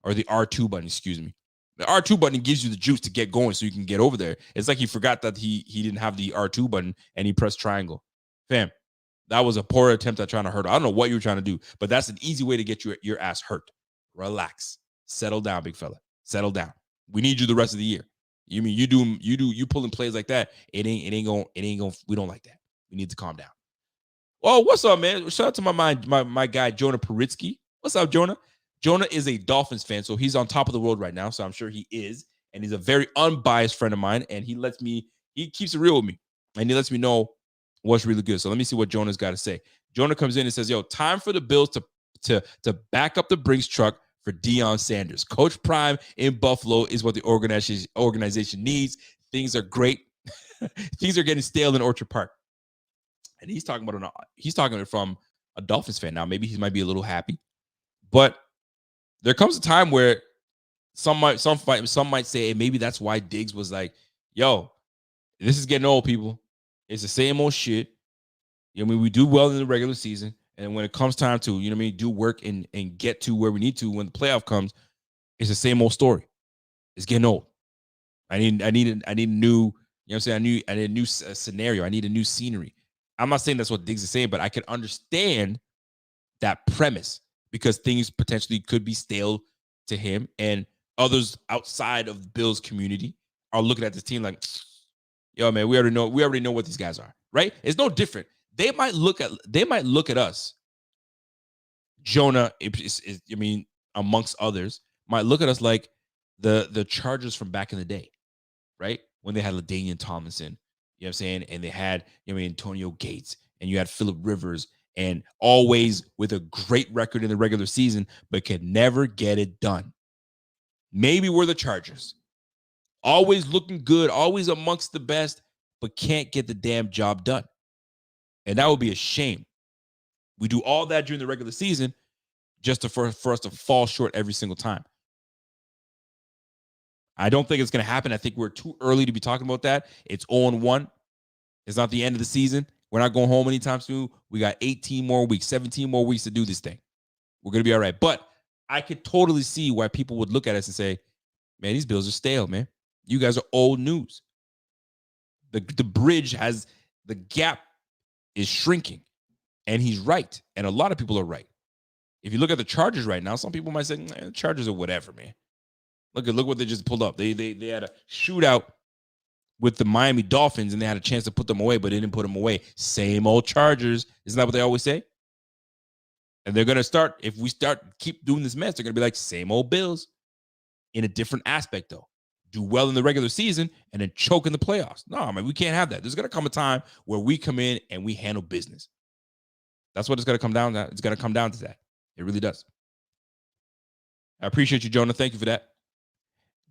or the R2 button, excuse me. The R2 button gives you the juice to get going so you can get over there. It's like he forgot that he didn't have the R2 button and he pressed triangle. Fam, that was a poor attempt at trying to hurt. I don't know what you were trying to do, but that's an easy way to get your ass hurt. Relax. Settle down, big fella. Settle down. We need you the rest of the year. You mean you pulling plays like that? It ain't going. We don't like that. We need to calm down. Oh, what's up, man? Shout out to my guy Jonah Paritsky. What's up, Jonah? Jonah is a Dolphins fan, so he's on top of the world right now. So I'm sure he is, and he's a very unbiased friend of mine. And he keeps it real with me, and he lets me know what's really good. So let me see what Jonah's got to say. Jonah comes in and says, "Yo, time for the Bills to back up the Brinks truck for Deion Sanders. Coach Prime in Buffalo is what the organization needs. Things are great. Things are getting stale in Orchard Park." And he's talking it from a Dolphins fan. Now, maybe he might be a little happy, but there comes a time where some might say, hey, maybe that's why Diggs was like, "Yo, this is getting old, people. It's the same old shit. You know, I mean, we do well in the regular season, and when it comes time to, you know, what I mean, do work and get to where we need to when the playoff comes, it's the same old story. It's getting old. I need a new, you know what I'm saying? I need a new scenario. I need a new scenery." I'm not saying that's what Diggs is saying, but I can understand that premise because things potentially could be stale to him, and others outside of the Bills community are looking at this team like, "Yo, man, we already know what these guys are," right? It's no different. They might look at us, Jonah, I mean, amongst others, might look at us like the Chargers from back in the day, right? When they had LaDainian Tomlinson, you know what I'm saying? And they had, you know, Antonio Gates, and you had Phillip Rivers, and always with a great record in the regular season, but can never get it done. Maybe we're the Chargers. Always looking good, always amongst the best, but can't get the damn job done. And that would be a shame. We do all that during the regular season just for us to fall short every single time. I don't think it's going to happen. I think we're too early to be talking about that. It's 0-1. It's not the end of the season. We're not going home anytime soon. We got 18 more weeks, 17 more weeks to do this thing. We're going to be all right. But I could totally see why people would look at us and say, "Man, these Bills are stale, man. You guys are old news." The gap is shrinking. And he's right. And a lot of people are right. If you look at the Chargers right now, some people might say, "The Chargers are whatever, man. Look what they just pulled up. They had a shootout with the Miami Dolphins, and they had a chance to put them away, but they didn't put them away. Same old Chargers. Isn't that what they always say? And they're going to if we keep doing this mess, they're going to be like, same old Bills in a different aspect, though. Do well in the regular season and then choke in the playoffs. No, man, we can't have that. There's going to come a time where we come in and we handle business. That's what it's going to come down to. It's going to come down to that. It really does. I appreciate you, Jonah. Thank you for that.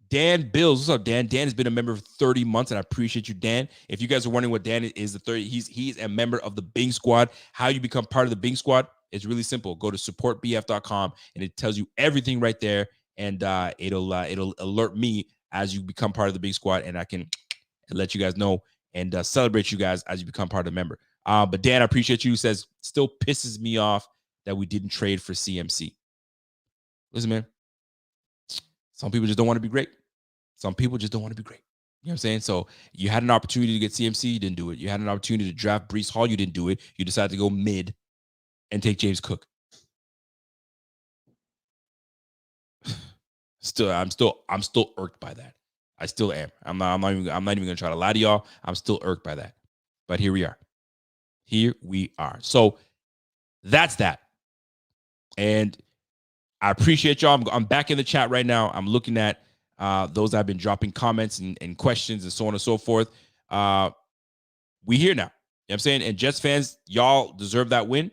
Dan Bills. What's up, Dan? Dan has been a member for 30 months, and I appreciate you, Dan. If you guys are wondering what Dan is, he's a member of the Bing Squad. How you become part of the Bing Squad is really simple. Go to supportbf.com, and it tells you everything right there, and it'll alert me as you become part of the Bing Squad, and I can let you guys know and celebrate you guys as you become part of the member. But Dan, I appreciate you. Says, still pisses me off that we didn't trade for CMC. Listen, man, some people just don't want to be great. Some people just don't want to be great. You know what I'm saying? So you had an opportunity to get CMC, you didn't do it. You had an opportunity to draft Breece Hall, you didn't do it. You decided to go mid and take James Cook. I'm still irked by that. I still am. I'm not even gonna try to lie to y'all. I'm still irked by that. But here we are. Here we are. So that's that. And I appreciate y'all. I'm back in the chat right now. I'm looking at those that have been dropping comments and questions and so on and so forth. We here now. You know what I'm saying? And Jets fans, y'all deserve that win.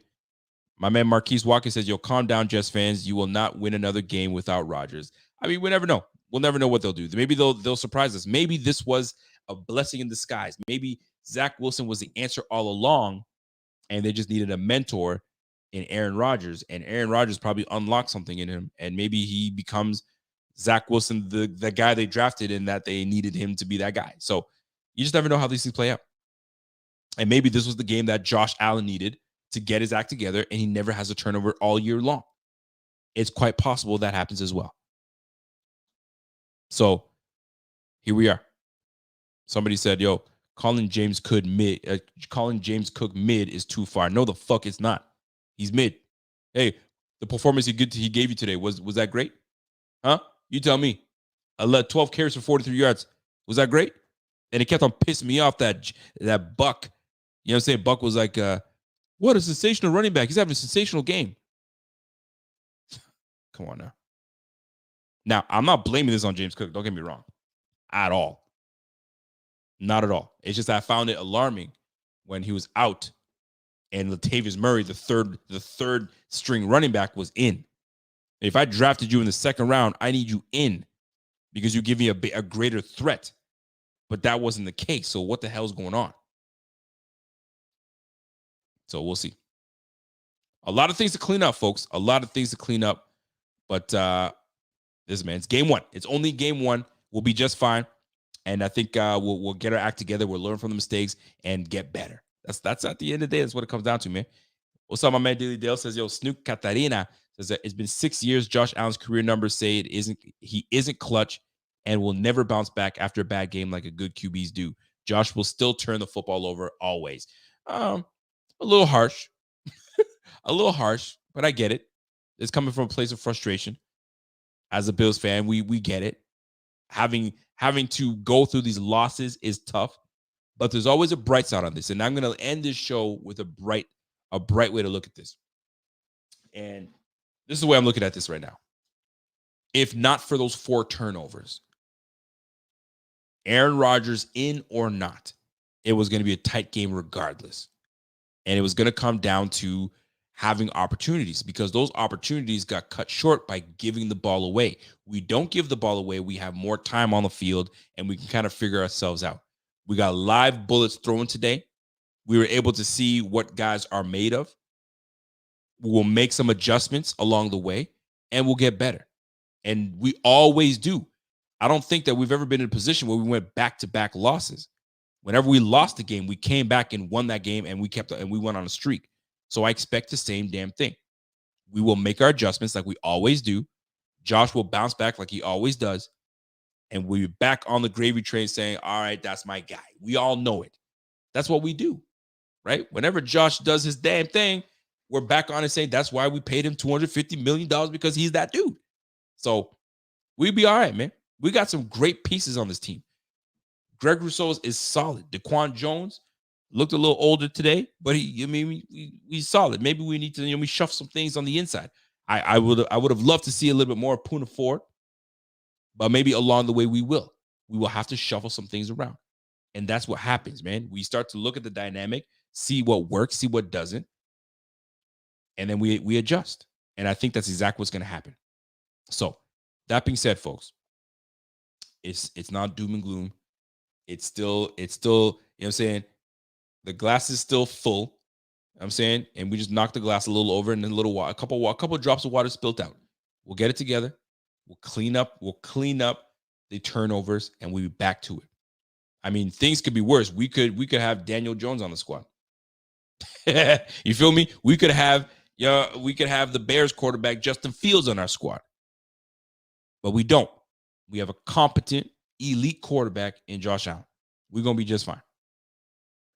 My man Marquise Walker says, "Yo, calm down, Jets fans. You will not win another game without Rodgers." I mean, we never know. We'll never know what they'll do. Maybe they'll surprise us. Maybe this was a blessing in disguise. Maybe Zach Wilson was the answer all along, and they just needed a mentor in Aaron Rodgers. And Aaron Rodgers probably unlocked something in him, and maybe he becomes Zach Wilson, the guy they drafted, and that they needed him to be that guy. So you just never know how these things play out. And maybe this was the game that Josh Allen needed to get his act together, and he never has a turnover all year long. It's quite possible that happens as well. So here we are. Somebody said, "Yo, calling James Cook mid is too far." No, the fuck it's not. He's mid. Hey, the performance he gave you today was that great? Huh? You tell me. I let 12 carries for 43 yards. Was that great? And it kept on pissing me off that Buck. You know what I'm saying? Buck was like, what a sensational running back. He's having a sensational game. Come on now. Now, I'm not blaming this on James Cook. Don't get me wrong. At all. Not at all. It's just I found it alarming when he was out and Latavius Murray, the third string running back, was in. If I drafted you in the second round, I need you in because you give me a greater threat. But that wasn't the case. So what the hell's going on? So we'll see. A lot of things to clean up, folks. A lot of things to clean up. But it's game one. It's only game one. We'll be just fine. And I think we'll get our act together. We'll learn from the mistakes and get better. That's at the end of the day. That's what it comes down to, man. What's up, my man? Daily Dale says, "Yo, Snook Katarina says that it's been 6 years. Josh Allen's career numbers say he isn't clutch and will never bounce back after a bad game like a good QBs do. Josh will still turn the football over always." A little harsh, but I get it. It's coming from a place of frustration. As a Bills fan, we get it. Having to go through these losses is tough, but there's always a bright side on this. And I'm going to end this show with a bright way to look at this. And this is the way I'm looking at this right now. If not for those 4 turnovers, Aaron Rodgers in or not, it was going to be a tight game regardless. And it was going to come down to having opportunities because those opportunities got cut short by giving the ball away. We don't give the ball away. We have more time on the field and we can kind of figure ourselves out. We got live bullets thrown today. We were able to see what guys are made of. We'll make some adjustments along the way and we'll get better. And we always do. I don't think that we've ever been in a position where we went back-to-back losses. Whenever we lost the game, we came back and won that game and we went on a streak. So I expect the same damn thing. We will make our adjustments like we always do. Josh will bounce back like he always does. And we'll be back on the gravy train saying, all right, that's my guy. We all know it. That's what we do, right? Whenever Josh does his damn thing, we're back on it saying that's why we paid him $250 million because he's that dude. So we'll be all right, man. We got some great pieces on this team. Greg Rousseau is solid. Daquan Jones looked a little older today, but he's solid. Maybe we need to, we shuffle some things on the inside. I would have loved to see a little bit more Poona Ford, but maybe along the way we will have to shuffle some things around. And that's what happens, man. We start to look at the dynamic, see what works, see what doesn't, and then we adjust. And I think that's exactly what's going to happen. So that being said, folks, it's not doom and gloom. It's still, you know what I'm saying? The glass is still full. You know what I'm saying, and we just knocked the glass a little over, and then a couple drops of water spilled out. We'll get it together. We'll clean up the turnovers, and we'll be back to it. I mean, things could be worse. We could have Daniel Jones on the squad. You feel me? We could have the Bears quarterback Justin Fields on our squad, but we don't. We have a competent, elite quarterback in Josh Allen. We're gonna be just fine.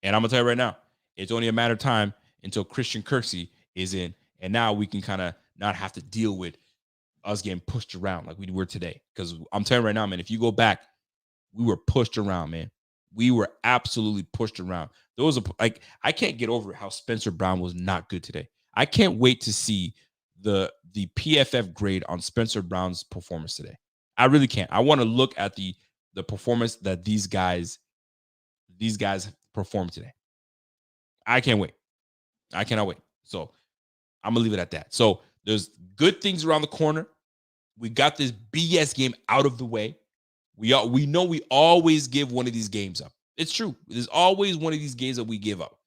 And I'm going to tell you right now, it's only a matter of time until Christian Kirksey is in. And now we can kind of not have to deal with us getting pushed around like we were today. Because I'm telling you right now, man, if you go back, we were pushed around, man. We were absolutely pushed around. I can't get over how Spencer Brown was not good today. I can't wait to see the PFF grade on Spencer Brown's performance today. I really can't. I want to look at the performance that these guys performed today. I can't wait. I cannot wait. So I'm gonna leave it at that. So there's good things around the corner. We got this BS game out of the way. We know we always give one of these games up. It's true. There's always one of these games that we give up.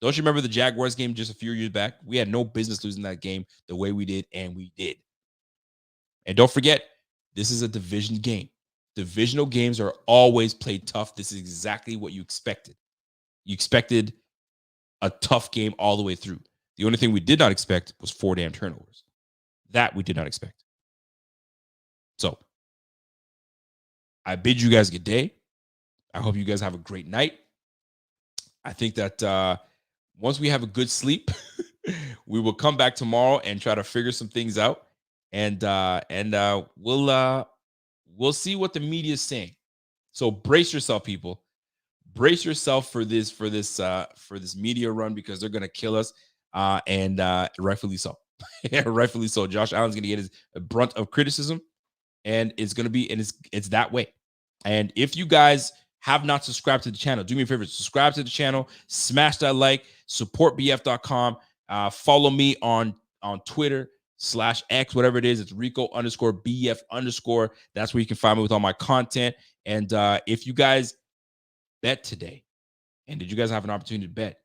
Don't you remember the Jaguars game just a few years back? We had no business losing that game the way we did, and we did. And don't forget, this is a division game. Divisional games are always played tough. This is exactly what you expected. You expected a tough game all the way through. The only thing we did not expect was 4 damn turnovers. That we did not expect. So I bid you guys good day. I hope you guys have a great night. I think that once we have a good sleep, we will come back tomorrow and try to figure some things out, and we'll see what the media is saying. So brace yourself, people. Brace yourself for this media run, because they're gonna kill us, and rightfully so. Rightfully so. Josh Allen's gonna get his brunt of criticism, and it's that way. And if you guys have not subscribed to the channel, do me a favor, subscribe to the channel, smash that like, support bf.com, follow me on Twitter /X, whatever it is. It's Rico_BF_. That's where you can find me with all my content. And if you guys bet today, and did you guys have an opportunity to bet,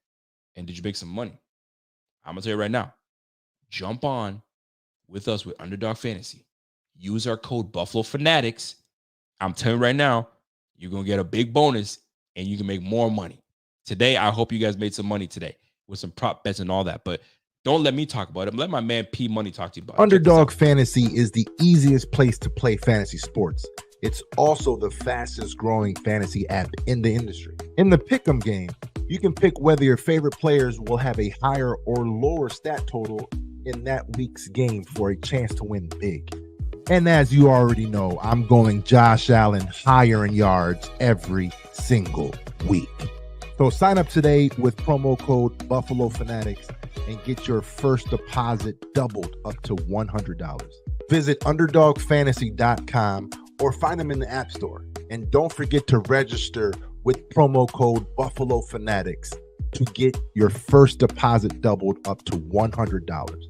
and did you make some money, I'm gonna tell you right now, jump on with us with Underdog Fantasy. Use our code Buffalo Fanatics. I'm telling you right now, you're gonna get a big bonus, and you can make more money today. I hope you guys made some money today with some prop bets and all that, but don't let me talk about it. Let my man P Money talk to you about it. Underdog Fantasy is the easiest place to play fantasy sports. It's also the fastest growing fantasy app in the industry. In the pick'em game, you can pick whether your favorite players will have a higher or lower stat total in that week's game for a chance to win big. And as you already know, I'm going Josh Allen higher in yards every single week. So sign up today with promo code Buffalo Fanatics and get your first deposit doubled up to $100. Visit underdogfantasy.com or find them in the App Store. And don't forget to register with promo code Buffalo Fanatics to get your first deposit doubled up to $100.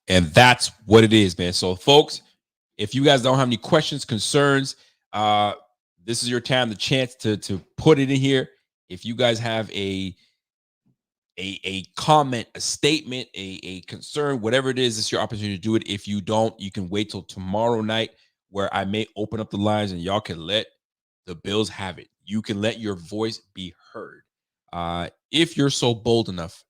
And that's what it is, man. So, folks, if you guys don't have any questions, concerns, this is your time, the chance to put it in here. If you guys have a comment, a statement, a concern, whatever it is, it's your opportunity to do it. If you don't, you can wait till tomorrow night, where I may open up the lines and y'all can let the Bills have it. You can let your voice be heard, if you're so bold enough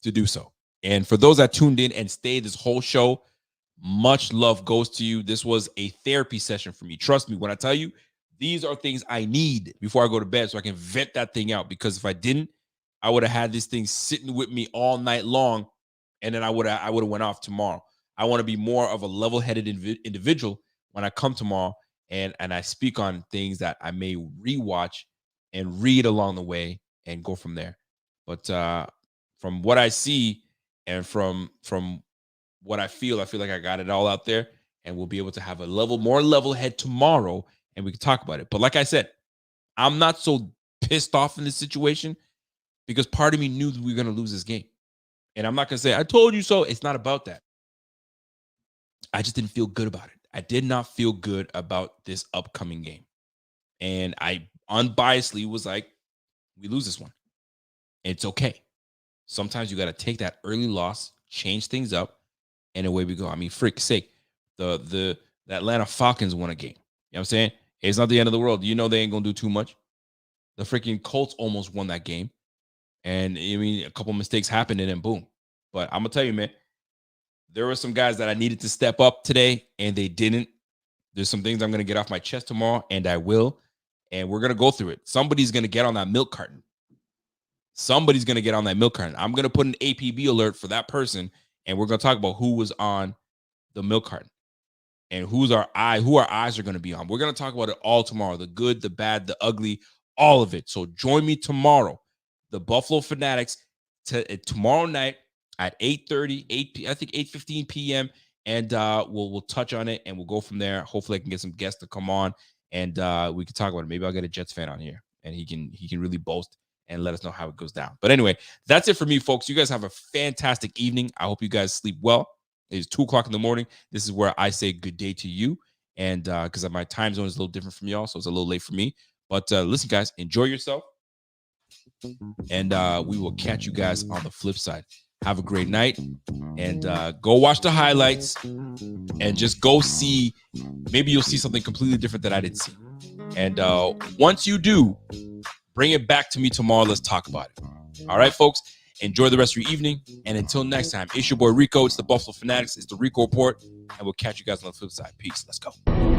to do so. And for those that tuned in and stayed this whole show, much love goes to you. This was a therapy session for me. Trust me when I tell you, these are things I need before I go to bed so I can vent that thing out. Because if I didn't, I would have had this thing sitting with me all night long, and then I would have went off tomorrow. I want to be more of a level-headed individual when I come tomorrow, and I speak on things that I may rewatch and read along the way and go from there. But from what I see and from what I feel like I got it all out there, and we'll be able to have a more level head tomorrow, and we can talk about it. But like I said, I'm not so pissed off in this situation, because part of me knew that we were going to lose this game. And I'm not going to say, I told you so. It's not about that. I just didn't feel good about it. I did not feel good about this upcoming game. And I unbiasedly was like, we lose this one. It's okay. Sometimes you got to take that early loss, change things up, and away we go. I mean, frick's sake, the Atlanta Falcons won a game. You know what I'm saying? It's not the end of the world. You know they ain't going to do too much. The freaking Colts almost won that game. And I mean, a couple mistakes happened, and then boom. But I'm going to tell you, man, there were some guys that I needed to step up today, and they didn't. There's some things I'm going to get off my chest tomorrow, and I will. And we're going to go through it. Somebody's going to get on that milk carton. Somebody's going to get on that milk carton. I'm going to put an APB alert for that person, and we're going to talk about who was on the milk carton and who our eyes are going to be on. We're going to talk about it all tomorrow, the good, the bad, the ugly, all of it. So join me tomorrow, the Buffalo Fanatics, tomorrow night at 8:30, I think 8:15 p.m., and we'll touch on it, and we'll go from there. Hopefully I can get some guests to come on, and we can talk about it. Maybe I'll get a Jets fan on here, and he can really boast and let us know how it goes down. But anyway, that's it for me, folks. You guys have a fantastic evening. I hope you guys sleep well. It's 2:00 in the morning. This is where I say good day to you, and because my time zone is a little different from y'all, so it's a little late for me. But listen, guys, enjoy yourself, and we will catch you guys on the flip side. Have a great night, and go watch the highlights, and just go see. Maybe you'll see something completely different that I didn't see. And once you do, bring it back to me tomorrow. Let's talk about it. All right, folks. Enjoy the rest of your evening. And until next time, it's your boy Rico. It's the Buffalo Fanatics. It's the Rico Report. and we'll catch you guys on the flip side. Peace. Let's go.